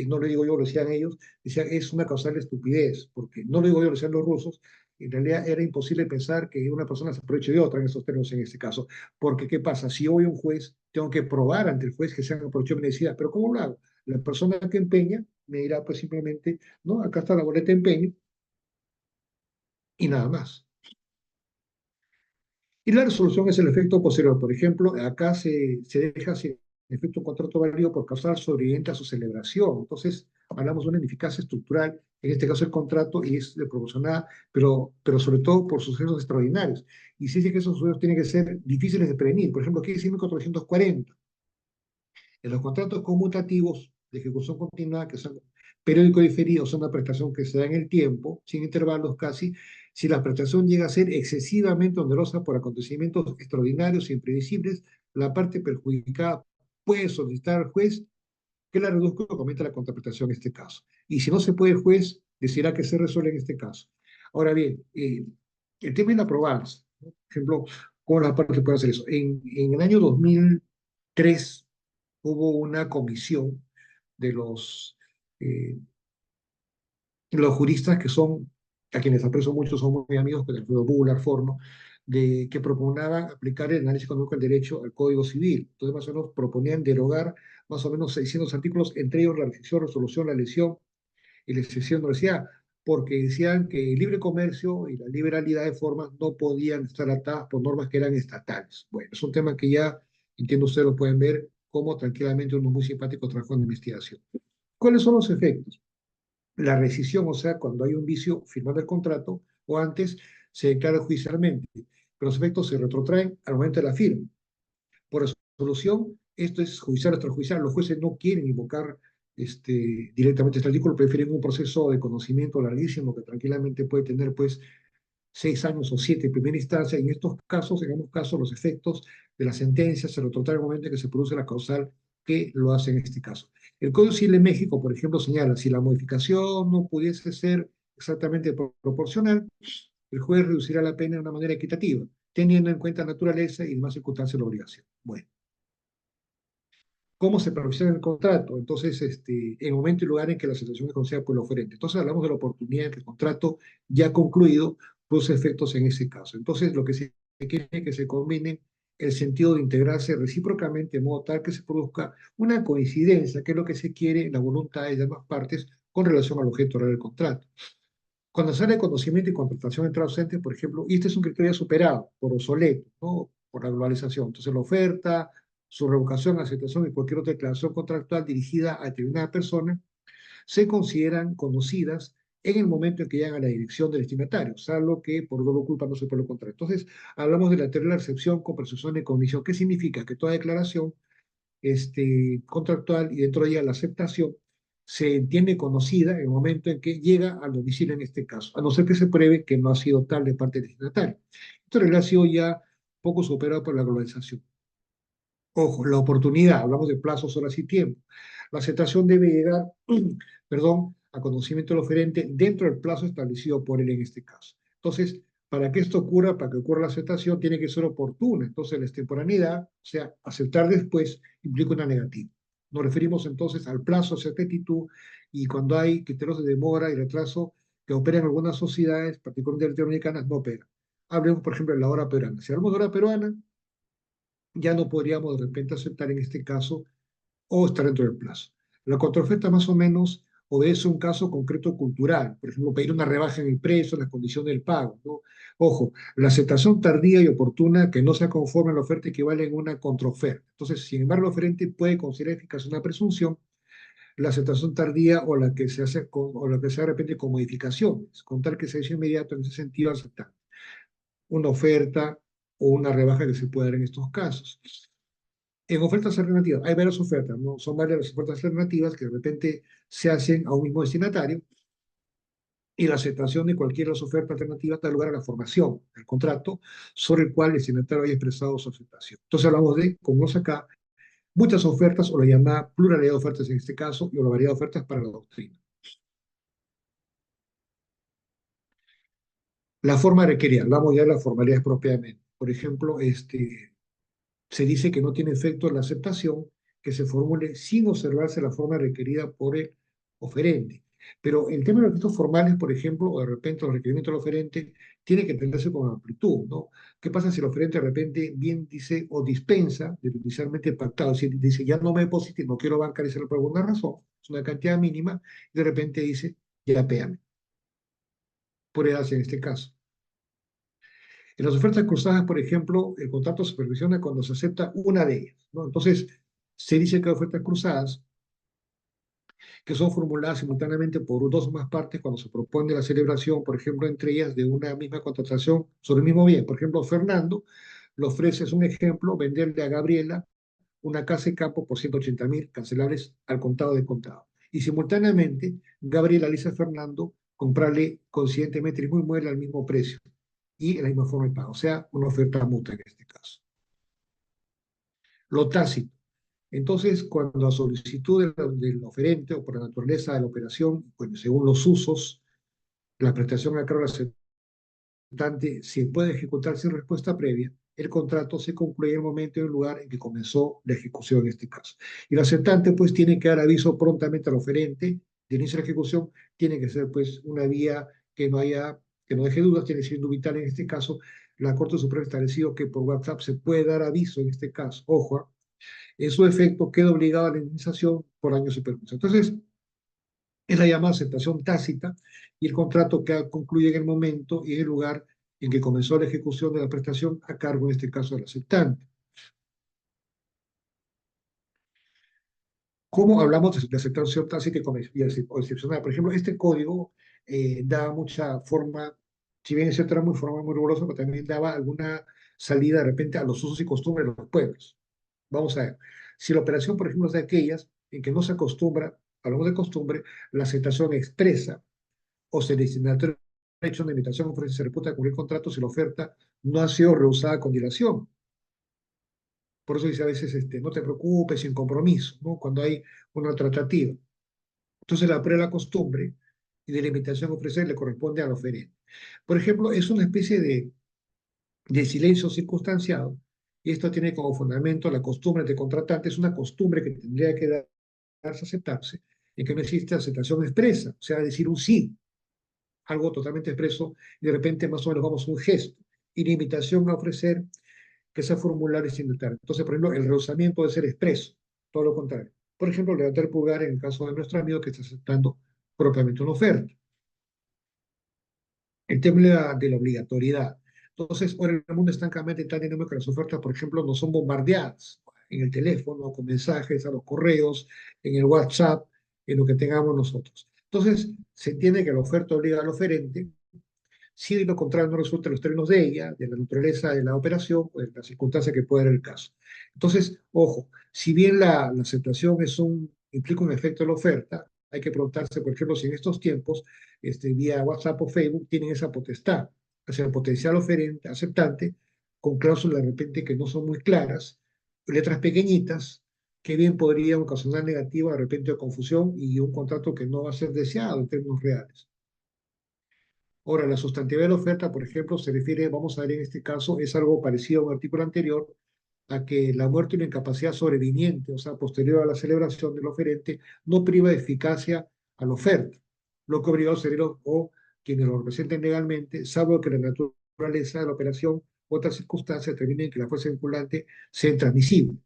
no lo digo yo, lo decían ellos, decían es una causal de estupidez, porque no lo digo yo, lo decían los rusos, en realidad era imposible pensar que una persona se aproveche de otra en estos términos en este caso, porque ¿qué pasa? Si yo voy a un juez, tengo que probar ante el juez que se han aprovechado de mi necesidad, pero ¿cómo lo hago? La persona que empeña me dirá pues simplemente, no, acá está la boleta de empeño y nada más. Y la resolución es el efecto posterior. Por ejemplo, acá se deja sin efecto un contrato válido por causal sobreviviente a su celebración. Entonces, hablamos de una ineficacia estructural, en este caso el contrato, y es proporcionada, pero sobre todo por sucesos extraordinarios. Y se dice que esos sucesos tienen que ser difíciles de prevenir. Por ejemplo, aquí dice 1440. En los contratos conmutativos de ejecución continua, que son periódicos diferidos, son una prestación que se da en el tiempo, sin intervalos casi, si la prestación llega a ser excesivamente onerosa por acontecimientos extraordinarios e imprevisibles, la parte perjudicada puede solicitar al juez que la reduzca o cometa la contraprestación en este caso. Y si no se puede, el juez decidirá que se resuelve en este caso. Ahora bien, el tema es la probanza. ¿No? Por ejemplo, ¿cómo la parte puede hacer eso? En el año 2003 hubo una comisión de los juristas que son, a quienes aprecio mucho, son muy amigos, pero Alfredo Bular, Forno, que propugnaban aplicar el análisis económico del derecho al Código Civil. Entonces, más o menos proponían derogar más o menos 600 artículos, entre ellos la rescisión, resolución, la lesión y la excepción de universidad, porque decían que el libre comercio y la liberalidad de formas no podían estar atadas por normas que eran estatales. Bueno, es un tema que ya, entiendo ustedes lo pueden ver, como tranquilamente uno muy simpático trabajó en investigación. ¿Cuáles son los efectos? La rescisión, o sea, cuando hay un vicio firmando el contrato o antes, se declara judicialmente, pero los efectos se retrotraen al momento de la firma. Por resolución, esto es judicial o extrajudicial. Los jueces no quieren invocar directamente este artículo, prefieren un proceso de conocimiento larguísimo que tranquilamente puede tener pues 6 años o 7 en primera instancia. En estos casos, en ambos casos, los efectos de la sentencia se retrotraen al momento en que se produce la causal que lo hace en este caso. El Código Civil de México, por ejemplo, señala, si la modificación no pudiese ser exactamente proporcional, el juez reducirá la pena de una manera equitativa, teniendo en cuenta la naturaleza y demás circunstancias de la obligación. Bueno, ¿Cómo se perfecciona el contrato? Entonces, en el momento y lugar en que la situación es conocida por el oferente. Entonces, hablamos de la oportunidad en que el contrato ya concluido produce efectos en ese caso. Entonces, lo que se quiere es que se combinen el sentido de integrarse recíprocamente de modo tal que se produzca una coincidencia, que es lo que se quiere en la voluntad de ambas partes con relación al objeto real del contrato. Cuando sale conocimiento y contratación entre ausentes, por ejemplo, y este es un criterio superado por obsoleto, ¿no? Por la globalización. Entonces, la oferta, su revocación, aceptación y cualquier otra declaración contractual dirigida a determinada persona se consideran conocidas en el momento en que llegan a la dirección del destinatario, salvo que por dolo culpa no se puede contraer. Entonces, hablamos de la teoría de la recepción con presunción de cognición. ¿Qué significa? Que toda declaración contractual y dentro de ella la aceptación se entiende conocida en el momento en que llega al domicilio en este caso, a no ser que se pruebe que no ha sido tal de parte del destinatario. Esto ha sido ya poco superado por la globalización. Ojo, la oportunidad, hablamos de plazos, horas y tiempo. La aceptación debe llegar, perdón, a conocimiento del oferente dentro del plazo establecido por él en este caso. Entonces, para que esto ocurra, para que ocurra la aceptación, tiene que ser oportuna. Entonces, la extemporaneidad, o sea, aceptar después, implica una negativa. Nos referimos entonces al plazo, certitud, y cuando hay criterios de demora y retraso que operan en algunas sociedades, particularmente latinoamericanas, no operan. Hablemos, por ejemplo, de la hora peruana. Si hablamos de hora peruana, ya no podríamos de repente aceptar en este caso o estar dentro del plazo. La contraoferta más o menos obedece a un caso concreto cultural, por ejemplo, pedir una rebaja en el precio, en las condiciones del pago, ¿no? Ojo, la aceptación tardía y oportuna que no se conforme a la oferta equivale a una contraoferta. Entonces, sin embargo, el oferente puede considerar eficaz una presunción, la aceptación tardía o la que se hace o la que se hace de repente con modificaciones, con tal que se hizo inmediato en ese sentido aceptar una oferta o una rebaja que se puede dar en estos casos. En ofertas alternativas, hay varias ofertas, ¿no? Son varias las ofertas alternativas que de repente se hacen a un mismo destinatario y la aceptación de cualquiera de las ofertas alternativas da lugar a la formación del contrato sobre el cual el destinatario haya expresado su aceptación. Entonces hablamos de, como nos acá, muchas ofertas o la llamada pluralidad de ofertas en este caso y o la variedad de ofertas para la doctrina. La forma requerida, hablamos ya de las formalidades propiamente. Por ejemplo, se dice que no tiene efecto la aceptación que se formule sin observarse la forma requerida por el oferente. Pero el tema de los requisitos formales, por ejemplo, o de repente los requerimientos del oferente, tiene que entenderse con amplitud, ¿no? ¿Qué pasa si el oferente de repente bien dice o dispensa de lo inicialmente pactado? Es decir, dice, ya no me deposite, no quiero bancarizarlo por alguna razón, es una cantidad mínima, y de repente dice, ya péame. Por edad en este caso. En las ofertas cruzadas, por ejemplo, el contrato se perfecciona cuando se acepta una de ellas, ¿no? Entonces, se dice que hay ofertas cruzadas que son formuladas simultáneamente por dos o más partes cuando se propone la celebración, por ejemplo, entre ellas de una misma contratación sobre el mismo bien. Por ejemplo, Fernando le ofrece, es un ejemplo, venderle a Gabriela una casa de campo por 180.000 cancelables al contado de contado. Y simultáneamente, Gabriela le dice a Fernando comprarle coincidentemente el mismo inmueble al mismo precio y en la misma forma de pago, o sea, una oferta mutua en este caso. Lo tácito. Entonces, cuando a solicitud del oferente o por la naturaleza de la operación, pues, según los usos, la prestación a cargo del aceptante se puede ejecutar sin respuesta previa, el contrato se concluye en el momento y en el lugar en que comenzó la ejecución en este caso. Y el aceptante pues tiene que dar aviso prontamente al oferente de inicio de la ejecución, tiene que ser pues una vía que no haya, que no deje dudas, tiene que ser vital en este caso. La Corte Suprema ha establecido que por WhatsApp se puede dar aviso en este caso. Ojo, en su efecto queda obligado a la indemnización por daños y perjuicios. Entonces, es la llamada aceptación tácita y el contrato que concluye en el momento y en el lugar en que comenzó la ejecución de la prestación a cargo, en este caso, del aceptante. ¿Cómo hablamos de aceptación tácita o excepcional? Por ejemplo, este código da mucha forma, si bien es cierto, era muy formal, muy riguroso, pero también daba alguna salida de repente a los usos y costumbres de los pueblos. Vamos a ver, si la operación, por ejemplo, es de aquellas en que no se acostumbra, hablamos de costumbre, la aceptación expresa o se le destinatario hecho una invitación ofrece se reputa cumplir contrato si la oferta no ha sido rehusada con dilación. Por eso dice a veces, no te preocupes, sin compromiso, ¿no? Cuando hay una tratativa. Entonces la prueba de la costumbre y de la invitación a ofrecer le corresponde al oferente. Por ejemplo, es una especie de silencio circunstanciado y esto tiene como fundamento la costumbre de contratante, es una costumbre que tendría que darse, aceptarse, en que no existe aceptación expresa, o sea, decir un sí, algo totalmente expreso, y de repente más o menos vamos a un gesto, y la invitación a ofrecer que ese formulario es indicado. Entonces, por ejemplo, el rehusamiento debe ser expreso, todo lo contrario. Por ejemplo, levantar el pulgar en el caso de nuestro amigo que está aceptando propiamente una oferta. El tema de la obligatoriedad. Entonces, ahora el mundo está cambiando tan dinámico que las ofertas, por ejemplo, no son bombardeadas en el teléfono, con mensajes, a los correos, en el WhatsApp, en lo que tengamos nosotros. Entonces, se entiende que la oferta obliga al oferente, si de lo contrario no resulta los términos de ella, de la naturaleza de la operación o de la circunstancia que puede dar el caso. Entonces, ojo, si bien la aceptación implica un efecto de la oferta, hay que preguntarse, por ejemplo, si en estos tiempos, vía WhatsApp o Facebook, tienen esa potestad, o sea, el potencial oferente, aceptante, con cláusulas de repente que no son muy claras, letras pequeñitas, que bien podrían ocasionar negativa, de repente, o confusión y un contrato que no va a ser deseado en términos reales. Ahora, la sustantividad de la oferta, por ejemplo, se refiere, vamos a ver en este caso, es algo parecido a un artículo anterior, a que la muerte y la incapacidad sobreviniente, o sea, posterior a la celebración del oferente, no priva de eficacia a la oferta, lo que obliga al cerebro o quienes lo representen legalmente, salvo que la naturaleza de la operación u otras circunstancias determinen que la fuerza vinculante sea intransmisible.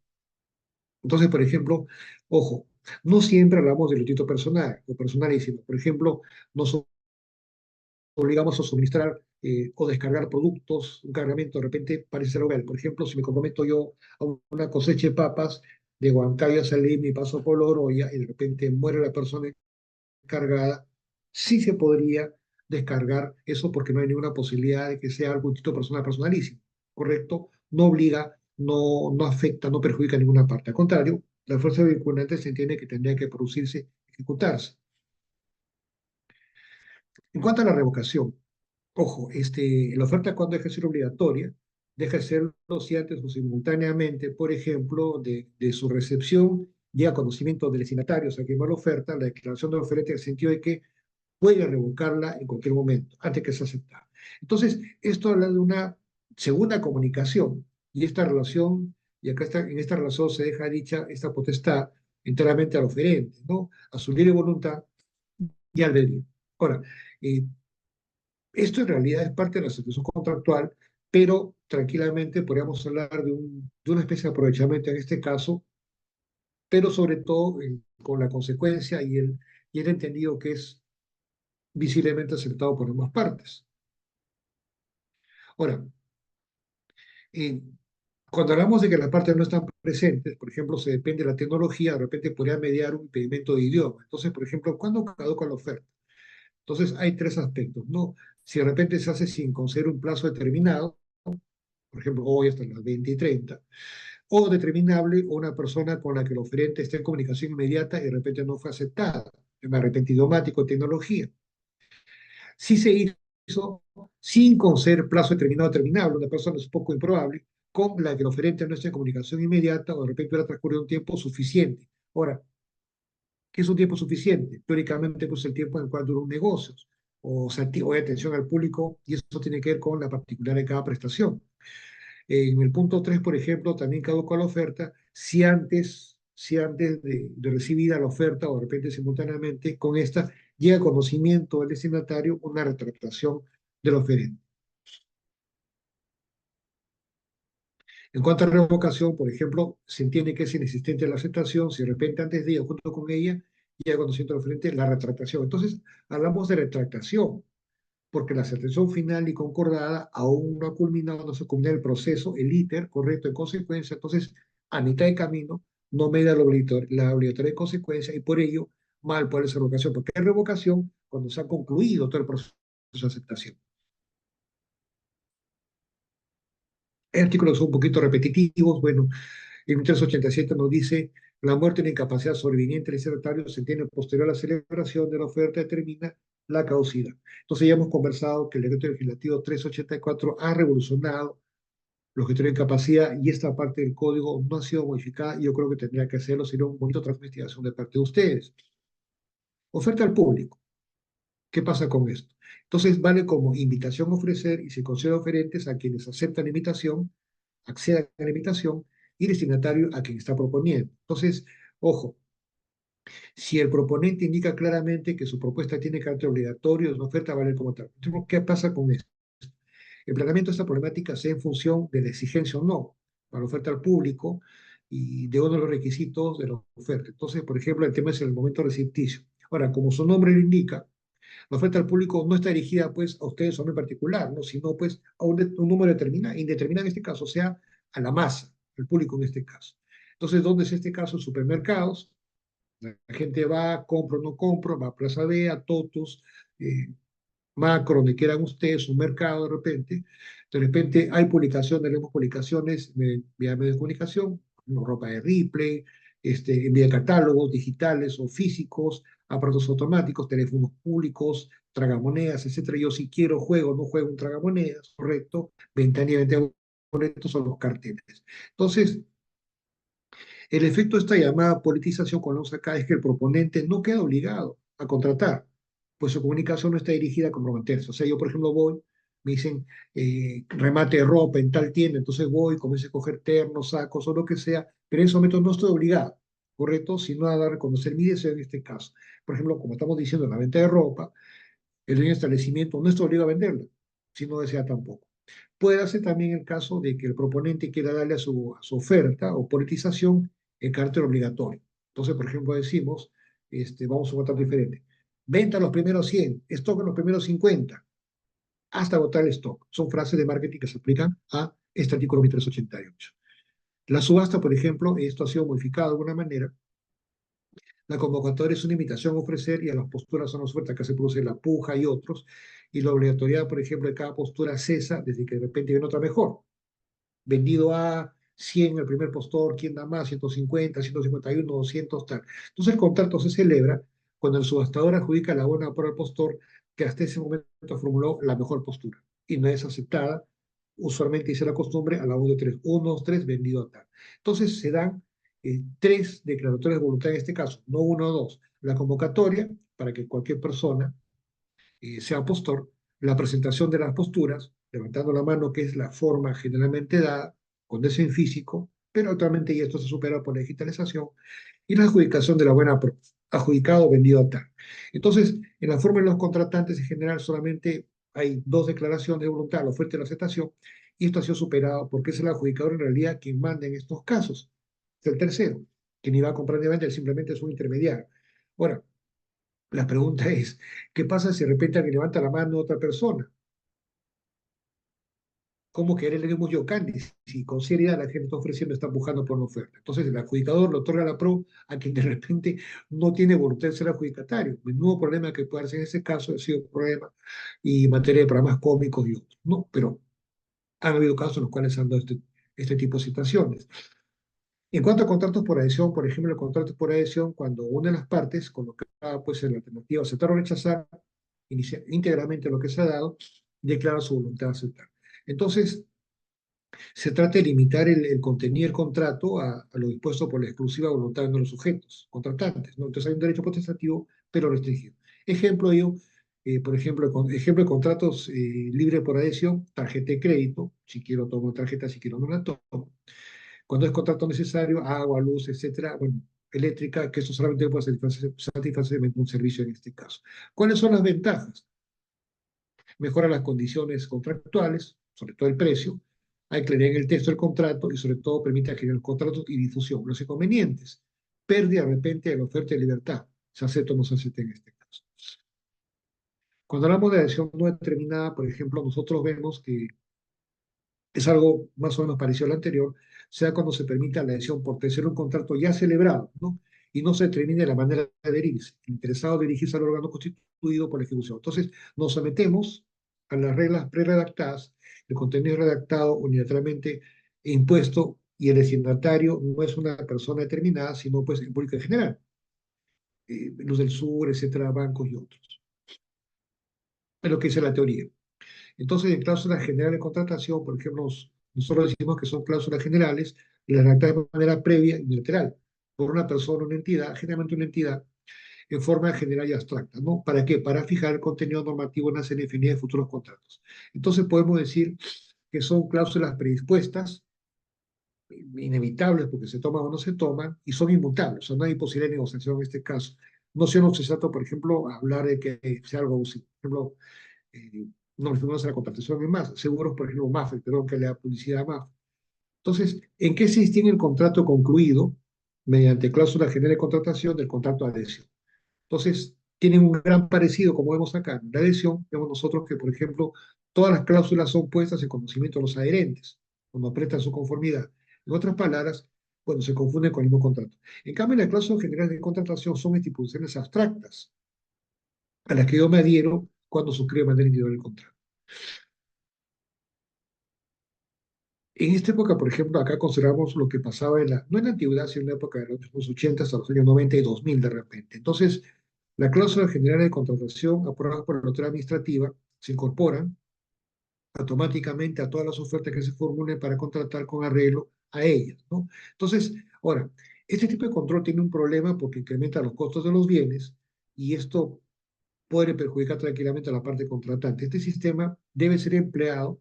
Entonces, por ejemplo, ojo, no siempre hablamos del título personal o personalísimo. Por ejemplo, no obligamos a suministrar o descargar productos, un cargamento de repente parece ser legal. Por ejemplo, si me comprometo yo a una cosecha de papas de Huancayo a Salim y paso por Oroya y de repente muere la persona encargada, sí se podría descargar eso porque no hay ninguna posibilidad de que sea algún título personal personalísimo, ¿correcto? No obliga, no afecta, no perjudica a ninguna parte. Al contrario, la fuerza vinculante se entiende que tendría que producirse, ejecutarse. En cuanto a la revocación, ojo, la oferta cuando deja de ser obligatoria, deja de serlo si antes o simultáneamente, por ejemplo, de su recepción llega a conocimiento del destinatario, o sea, que va la oferta, la declaración del oferente en el sentido de que puede revocarla en cualquier momento, antes que sea aceptada. Entonces, esto habla de una segunda comunicación, y esta relación, y acá está, en esta relación se deja dicha esta potestad enteramente al oferente, ¿no? A su libre voluntad y albedrío. Ahora, eh, esto en realidad es parte de la situación contractual, pero tranquilamente podríamos hablar de una especie de aprovechamiento en este caso, pero sobre todo con la consecuencia y el entendido que es visiblemente aceptado por ambas partes. Ahora, eh, cuando hablamos de que las partes no están presentes, por ejemplo, se depende de la tecnología, de repente podría mediar un impedimento de idioma. Entonces, por ejemplo, ¿cuándo caduca la oferta? Entonces, hay tres aspectos, ¿no? Si de repente se hace sin conceder un plazo determinado, por ejemplo, hoy hasta las 20 y 30, o determinable o una persona con la que el oferente está en comunicación inmediata y de repente no fue aceptada, me repente idiomático, tecnología. Si se hizo sin conceder plazo determinado determinable, una persona es un poco improbable, con la que el oferente no está en comunicación inmediata o de repente hubiera transcurrido un tiempo suficiente. Ahora, ¿qué es un tiempo suficiente? Teóricamente, pues el tiempo en el cual dura un negocio, o hay atención al público, y eso tiene que ver con la particularidad de cada prestación. En el punto 3, por ejemplo, también caducó la oferta si antes de recibida la oferta o de repente simultáneamente con esta llega a conocimiento del destinatario una retractación del oferente. En cuanto a revocación, por ejemplo, se entiende que es inexistente la aceptación si de repente antes de ella, junto con ella, llega a conocimiento del oferente la retractación. Entonces, hablamos de retractación, porque la aceptación final y concordada aún no ha culminado, no se culmina el proceso, el íter, correcto, en consecuencia, entonces, a mitad de camino, no me da la obligatoria consecuencia y por ello, mal puede ser revocación, porque es revocación cuando se ha concluido todo el proceso de aceptación. Hay artículos que son un poquito repetitivos, bueno, el 387 nos dice, la muerte y la incapacidad sobreviniente del destinatario se entiende posterior a la celebración de la oferta determina la caducidad. Entonces ya hemos conversado que el decreto legislativo 384 ha revolucionado los criterios de incapacidad y esta parte del código no ha sido modificada y yo creo que tendría que hacerlo, sería un bonito trabajo de investigación de parte de ustedes. Oferta al público. ¿Qué pasa con esto? Entonces vale como invitación a ofrecer y se considera oferentes a quienes aceptan la invitación acceda a la invitación y el destinatario a quien está proponiendo. Entonces, ojo, si el proponente indica claramente que su propuesta tiene carácter obligatorio, es una oferta vale como tal. Entonces, ¿qué pasa con esto? El planteamiento de esta problemática sea en función de la exigencia o no para la oferta al público y de uno de los requisitos de la oferta. Entonces, por ejemplo, el tema es el momento recepticio. Ahora, como su nombre lo indica, la oferta al público no está dirigida pues a ustedes o a mí en particular, ¿no? Sino pues a un número determinado, indeterminado en este caso, o sea, a la masa, al público en este caso. Entonces, ¿dónde es este caso? Supermercados. La gente va, compra o no compra, va a Plaza B, a Totos, eh, Macro, donde quieran ustedes, un mercado de repente hay publicaciones, leemos publicaciones vía medios de comunicación, como ropa de Ripley, vía catálogos digitales o físicos, aparatos automáticos, teléfonos públicos, tragamonedas, etcétera. Yo si quiero juego, no juego un tragamonedas, correcto, ventanilla, venta boletos son los carteles. Entonces, el efecto de esta llamada politización con los acá es que el proponente no queda obligado a contratar, pues su comunicación no está dirigida a comprometerse. O sea, yo, por ejemplo, voy, me dicen remate de ropa en tal tienda, entonces voy, comienzo a coger ternos, sacos o lo que sea, pero en ese momento no estoy obligado, ¿correcto? Sino a dar a reconocer mi deseo en este caso. Por ejemplo, como estamos diciendo en la venta de ropa, el dueño del establecimiento no está obligado a venderla, si no desea tampoco. Puede ser también el caso de que el proponente quiera darle a su oferta o politización el carácter obligatorio. Entonces, por ejemplo, decimos, vamos a votar diferente. Venta los primeros 100, stock en los primeros 50, hasta agotar el stock. Son frases de marketing que se aplican a este artículo 1388. La subasta, por ejemplo, esto ha sido modificado de alguna manera. La convocatoria es una invitación a ofrecer y a las posturas son las ofertas que se produce la puja y otros. Y la obligatoriedad, por ejemplo, de cada postura cesa desde que de repente viene otra mejor. Vendido a 100 el primer postor, ¿quién da más? 150, 151, 200, tal. Entonces el contrato se celebra cuando el subastador adjudica la buena por el postor que hasta ese momento formuló la mejor postura y no es aceptada. Usualmente dice la costumbre a la 1 de 3, 1, 2, 3, vendido a tal. Entonces se dan tres declaratorias de voluntad en este caso, no uno o dos. La convocatoria para que cualquier persona sea postor, la presentación de las posturas, levantando la mano, que es la forma generalmente dada, con deseo físico, pero actualmente y esto se supera por la digitalización, y la adjudicación de la buena adjudicado o vendido a tal. Entonces, en la forma de los contratantes en general solamente hay dos declaraciones de voluntad, la oferta y la aceptación, y esto ha sido superado porque es el adjudicador en realidad quien manda en estos casos. Es el tercero, que ni va a comprar ni a vender, simplemente es un intermediario. Ahora, la pregunta es, ¿qué pasa si de repente alguien levanta la mano a otra persona? ¿Cómo querer el yo Candy? Si con seriedad la gente está ofreciendo, está empujando por una oferta. Entonces el adjudicador le otorga la PRO a quien de repente no tiene voluntad de ser adjudicatario. El nuevo problema que puede darse en ese caso ha sido un problema y en materia de programas cómicos y otros. No, pero han habido casos en los cuales han dado este tipo de situaciones. En cuanto a contratos por adhesión, por ejemplo, el contrato por adhesión, cuando una de las partes colocada pues, en la alternativa aceptar o rechazar íntegramente lo que se ha dado, declara su voluntad de aceptar. Entonces, se trata de limitar el contenido del contrato a lo dispuesto por la exclusiva voluntad de los sujetos, contratantes, ¿no? Entonces hay un derecho potestativo, pero restringido. Ejemplo, por ejemplo, ejemplo de contratos libre por adhesión, tarjeta de crédito, si quiero tomo tarjeta, si quiero no la tomo. Cuando es contrato necesario, agua, luz, etcétera, bueno, eléctrica, que eso solamente puede satisfacer un servicio en este caso. ¿Cuáles son las ventajas? Mejora las condiciones contractuales, sobre todo el precio, hay claridad en el texto del contrato y sobre todo permite generar contratos y difusión. Los inconvenientes, pérdida de repente de la oferta de libertad, se acepta o no se acepta en este caso. Cuando hablamos de adhesión no determinada, por ejemplo, nosotros vemos que es algo más o menos parecido al anterior, sea cuando se permita la adhesión por tercero un contrato ya celebrado, ¿no? Y no se determine la manera de adherirse. El interesado dirigirse al órgano constituido por la ejecución. Entonces, nos sometemos a las reglas preredactadas, el contenido redactado unilateralmente impuesto y el destinatario no es una persona determinada, sino pues el público en general, Luz del Sur, etcétera, bancos y otros. Es lo que dice la teoría. Entonces, en cláusulas generales de contratación, por ejemplo, nosotros decimos que son cláusulas generales, las redactadas de manera previa y unilateral por una persona o una entidad, generalmente una entidad, en forma general y abstracta, ¿no? ¿Para qué? Para fijar el contenido normativo en una serie definida de futuros contratos. Entonces, podemos decir que son cláusulas predispuestas inevitables porque se toman o no se toman y son inmutables, o sea, no hay posibilidad de negociación en este caso. No se nos sensato, por ejemplo, hablar de que sea algo, por ejemplo, no referimos a la contratación en más, seguros, por ejemplo, MAFE, perdón, que le da publicidad a MAFE. Entonces, ¿en qué se distingue el contrato concluido mediante cláusula general de contratación del contrato de adhesión? Entonces, tienen un gran parecido, como vemos acá. En la adhesión, vemos nosotros que, por ejemplo, todas las cláusulas son puestas en conocimiento de los adherentes, cuando prestan su conformidad. En otras palabras, bueno, se confunden con el mismo contrato. En cambio, las cláusulas generales de contratación son instituciones abstractas, a las que yo me adhiero cuando suscribo de manera individual el contrato. En esta época, por ejemplo, acá consideramos lo que pasaba no en la antigüedad, sino en la época de los años 80 hasta los años 90 y 2000 de repente. Entonces, la cláusula general de contratación aprobada por la autoridad administrativa se incorporan automáticamente a todas las ofertas que se formulen para contratar con arreglo a ellas, ¿no? Entonces, ahora, este tipo de control tiene un problema porque incrementa los costos de los bienes y esto puede perjudicar tranquilamente a la parte contratante. Este sistema debe ser empleado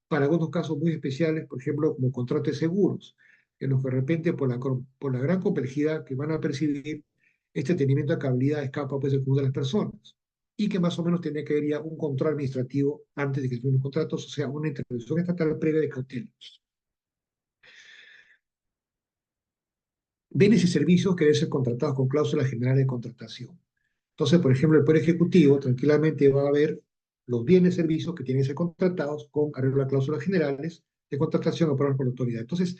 para algunos casos muy especiales, por ejemplo, como contratos de seguros, en los que de repente por la gran complejidad que van a percibir, este tenimiento de cabalidad escapa pues, del común de las personas y que más o menos tiene que haber ya un control administrativo antes de que se firmen los contratos, o sea, una intervención estatal previa de cautela. Bienes y servicios que deben ser contratados con cláusulas generales de contratación. Entonces, por ejemplo, el Poder Ejecutivo tranquilamente va a ver los bienes y servicios que tienen que ser contratados con arreglo a cláusulas generales de contratación aprobadas por la autoridad. Entonces,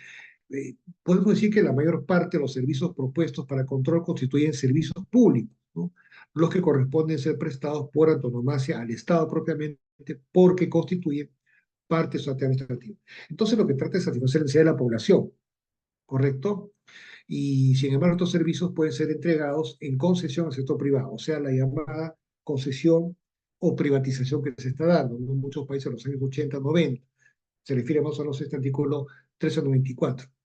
eh, podemos decir que la mayor parte de los servicios propuestos para control constituyen servicios públicos, ¿no? Los que corresponden ser prestados por antonomasia al Estado propiamente porque constituyen parte de su actividad administrativa. Entonces, lo que trata es satisfacer la necesidad de la población, ¿correcto? Y sin embargo, estos servicios pueden ser entregados en concesión al sector privado, o sea, la llamada concesión o privatización que se está dando, ¿no? En muchos países en los años 80, 90. Se refiere más o menos a este artículo 1394.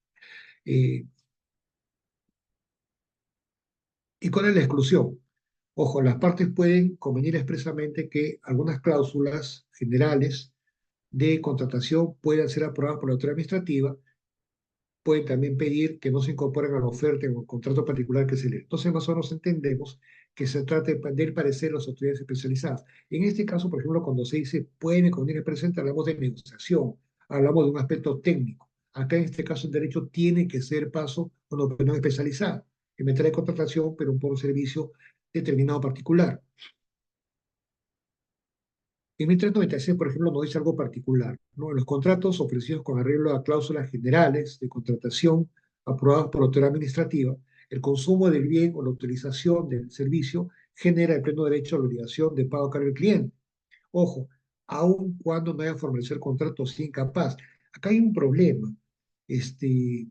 Eh, ¿Y cuál es la exclusión? Ojo, las partes pueden convenir expresamente que algunas cláusulas generales de contratación puedan ser aprobadas por la autoridad administrativa, pueden también pedir que no se incorporen a la oferta en el contrato particular que se lee. Entonces, más o menos entendemos que se trata del parecer de las autoridades especializadas. En este caso, por ejemplo, cuando se dice pueden convenir presente, hablamos de negociación, hablamos de un aspecto técnico. Acá, en este caso, el derecho tiene que ser paso con la opinión especializada, en materia de contratación, pero por un servicio determinado particular. En 1396, por ejemplo, nos dice algo particular, ¿no? En los contratos ofrecidos con arreglo a cláusulas generales de contratación aprobados por la autoridad administrativa, el consumo del bien o la utilización del servicio genera el pleno derecho a la obligación de pago a cargo del cliente. Ojo, aun cuando no haya formalizado el contrato, sea incapaz. Acá hay un problema, este,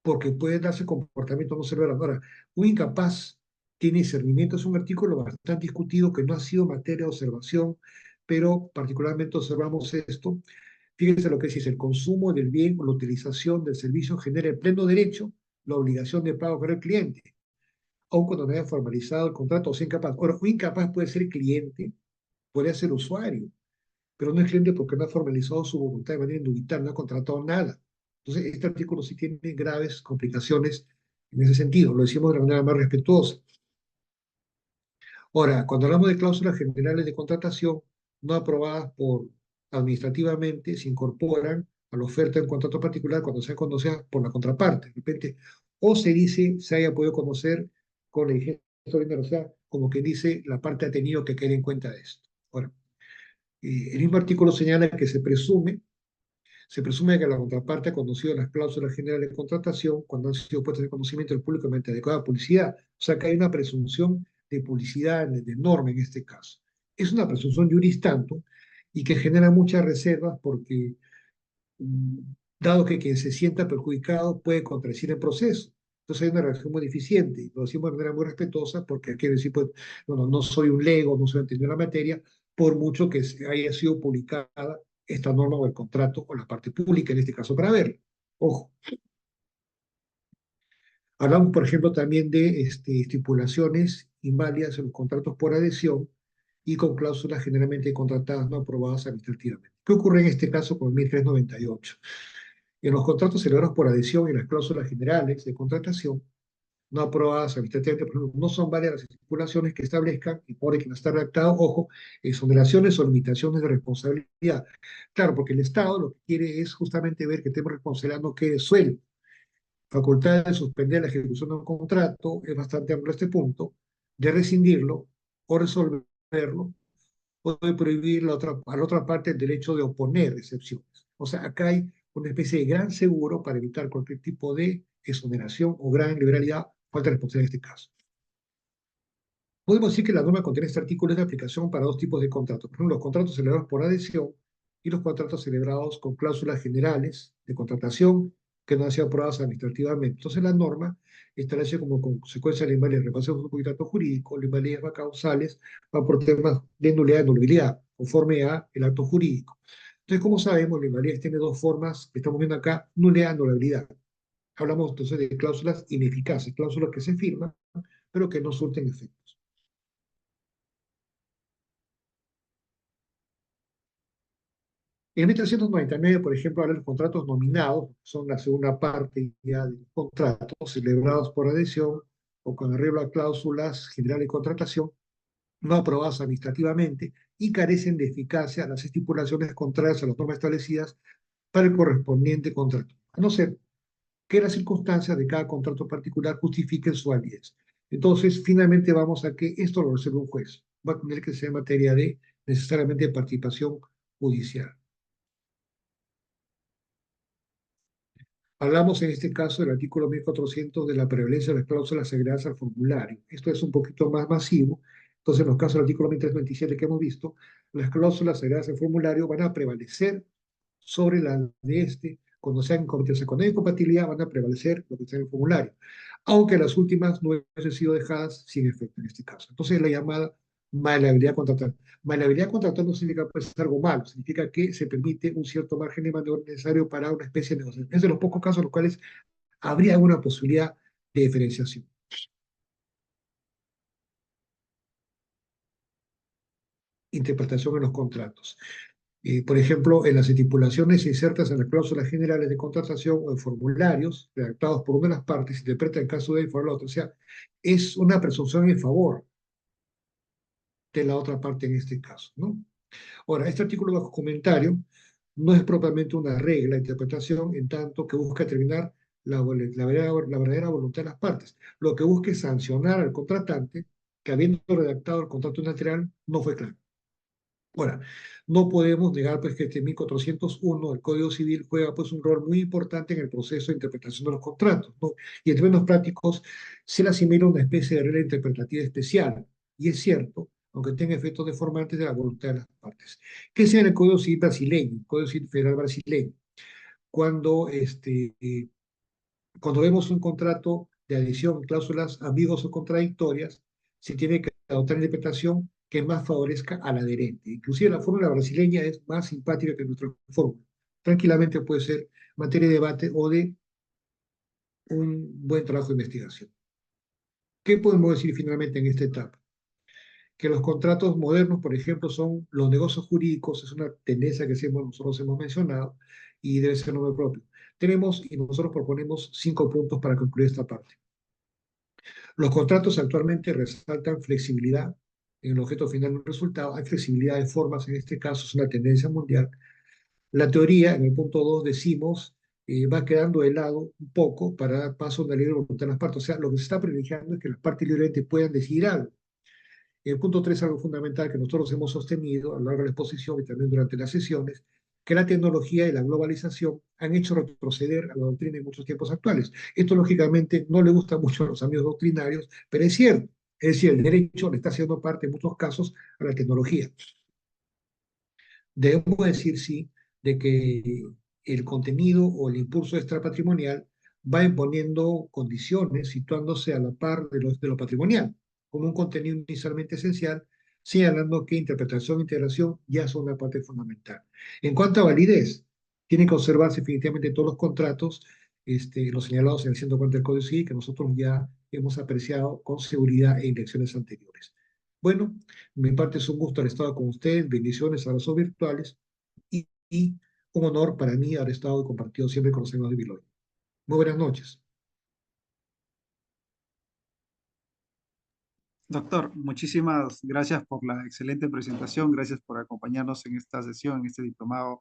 porque puede darse comportamiento no ser verdadero. Ahora, un incapaz tiene discernimiento, es un artículo bastante discutido que no ha sido materia de observación, pero particularmente observamos esto. Fíjense lo que dice, el consumo del bien o la utilización del servicio genera el pleno derecho, la obligación de pago para el cliente, aun cuando no haya formalizado el contrato o sea incapaz. Ahora, un incapaz puede ser cliente, puede ser usuario, pero no es cliente porque no ha formalizado su voluntad de manera indubital, no ha contratado nada. Entonces, este artículo sí tiene graves complicaciones en ese sentido, lo decimos de la manera más respetuosa. Ahora, cuando hablamos de cláusulas generales de contratación no aprobadas por administrativamente, se incorporan a la oferta en contrato particular cuando sea por la contraparte, de repente, o se dice se haya podido conocer con la vigencia ordinaria, o sea, como que dice la parte ha tenido que quedar en cuenta de esto. Ahora, el mismo artículo señala que se presume que la contraparte ha conocido las cláusulas generales de contratación cuando han sido puestas en conocimiento del público mediante adecuada publicidad. O sea que hay una presunción de publicidad, de norma en este caso. Es una presunción juris tanto y que genera muchas reservas porque, mm, dado que quien se sienta perjudicado puede contradecir el proceso. Entonces hay una reacción muy deficiente, y lo decimos de manera muy respetuosa porque quiere decir, pues, bueno, no soy un lego, no soy entendido en la materia, por mucho que haya sido publicada esta norma o el contrato o la parte pública, en este caso, para verlo. Ojo, hablamos, por ejemplo, también de estipulaciones inválidas en los contratos por adhesión y con cláusulas generalmente contratadas no aprobadas administrativamente. ¿Qué ocurre en este caso con el 1398? En los contratos celebrados por adhesión y las cláusulas generales de contratación no aprobadas administrativamente, por ejemplo, no son válidas las estipulaciones que establezcan, y por que no está redactado, ojo, exoneraciones o limitaciones de responsabilidad. Claro, porque el Estado lo que quiere es justamente ver que el tema de responsabilidad no quede suelto. Facultad de suspender la ejecución de un contrato, es bastante amplio este punto, de rescindirlo o resolverlo, o de prohibir a la otra parte el derecho de oponer excepciones. O sea, acá hay una especie de gran seguro para evitar cualquier tipo de exoneración o gran liberalidad, falta de responsabilidad en este caso. Podemos decir que la norma contiene este artículo de aplicación para dos tipos de contratos. Por ejemplo, los contratos celebrados por adhesión y los contratos celebrados con cláusulas generales de contratación que no han sido aprobadas administrativamente. Entonces, la norma establece como consecuencia de la invalidez, repasemos un poquito el acto jurídico, la invalidez va causales, va por temas de nulidad y nulibilidad, conforme a el acto jurídico. Entonces, como sabemos, la invalidez tiene dos formas que estamos viendo acá, nulidad y nulabilidad. Hablamos entonces de cláusulas ineficaces, cláusulas que se firman, pero que no surten efectos. En 1399, por ejemplo, ahora los contratos nominados son la segunda parte ya de los contratos celebrados por adhesión o con arreglo a cláusulas generales de contratación no aprobadas administrativamente y carecen de eficacia a las estipulaciones contrarias a las normas establecidas para el correspondiente contrato, a no ser que las circunstancias de cada contrato particular justifiquen su validez. Entonces, finalmente vamos a que esto lo resuelve un juez. Va a tener que ser materia de necesariamente participación judicial. Hablamos en este caso del artículo 1400 de la prevalencia de las cláusulas agregadas al formulario. Esto es un poquito más masivo. Entonces, en los casos del artículo 1327 que hemos visto, las cláusulas agregadas al formulario van a prevalecer sobre las de este. Cuando sean cometidos con incompatibilidad, van a prevalecer lo que está en el formulario. Aunque las últimas no hubiesen sido dejadas sin efecto en este caso. Entonces, la llamada maleabilidad contratal. Maleabilidad contratal no significa pues algo malo, significa que se permite un cierto margen de maniobra necesario para una especie de negociación. Es de los pocos casos en los cuales habría alguna posibilidad de diferenciación. Interpretación en los contratos. Por ejemplo, en las estipulaciones insertas en las cláusulas generales de contratación o en formularios redactados por una de las partes, se interpreta el caso de él por la otra. O sea, es una presunción en favor de la otra parte en este caso, ¿no? Ahora, este artículo bajo comentario no es propiamente una regla de interpretación en tanto que busca determinar la verdadera voluntad de las partes. Lo que busca es sancionar al contratante que habiendo redactado el contrato unilateral no fue claro. Ahora, no podemos negar pues, que este 1401 del Código Civil juega pues, un rol muy importante en el proceso de interpretación de los contratos, ¿no? Y en términos prácticos se le asimila una especie de regla interpretativa especial. Y es cierto, aunque tenga efectos deformantes de la voluntad de las partes. ¿Qué sea en el Código Civil brasileño, el Código Civil Federal brasileño? Cuando, cuando vemos un contrato de adición, cláusulas ambiguas o contradictorias, se tiene que adoptar una interpretación que más favorezca al adherente. Inclusive la fórmula brasileña es más simpática que nuestra fórmula. Tranquilamente puede ser materia de debate o de un buen trabajo de investigación. ¿Qué podemos decir finalmente en esta etapa? Que los contratos modernos, por ejemplo, son los negocios jurídicos, es una tendencia que siempre nosotros hemos mencionado y debe ser nombre propio. Tenemos y nosotros proponemos 5 puntos para concluir esta parte. Los contratos actualmente resaltan flexibilidad en el objeto final del resultado. Hay flexibilidad de formas, en este caso es una tendencia mundial. La teoría, en el punto 2 decimos, va quedando de lado un poco para dar paso a una libre voluntad de las partes. O sea, lo que se está privilegiando es que las partes libremente puedan decidir algo. En el punto 3, algo fundamental que nosotros hemos sostenido a lo largo de la exposición y también durante las sesiones, que la tecnología y la globalización han hecho retroceder a la doctrina en muchos tiempos actuales. Esto, lógicamente, no le gusta mucho a los amigos doctrinarios, pero es cierto. Es decir, el derecho le está haciendo parte en muchos casos a la tecnología. Debemos decir, sí, de que el contenido o el impulso extrapatrimonial va imponiendo condiciones, situándose a la par de lo patrimonial, como un contenido inicialmente esencial, señalando que interpretación e integración ya son una parte fundamental. En cuanto a validez, tienen que observarse definitivamente todos los contratos, los señalados en el 140 del Código Civil, que nosotros ya hemos apreciado con seguridad en lecciones anteriores. Bueno, mi parte es un gusto haber estado con ustedes. Bendiciones, abrazos virtuales y un honor para mí haber estado y compartido siempre con los amigos de Biloy. Muy buenas noches. Doctor, muchísimas gracias por la excelente presentación, gracias por acompañarnos en esta sesión, en este diplomado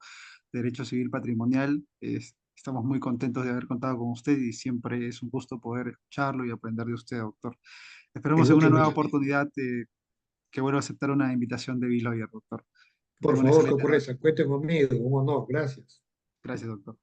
de Derecho Civil Patrimonial. Estamos muy contentos de haber contado con usted y siempre es un gusto poder escucharlo y aprender de usted, doctor. El Esperamos en gusto una es nueva mío. oportunidad que vuelva a aceptar una invitación de Biloyer, doctor. Que Por tenga una favor, qué excelente ocurrencia. noche. Cuenten conmigo. Un honor. Gracias. Gracias, doctor.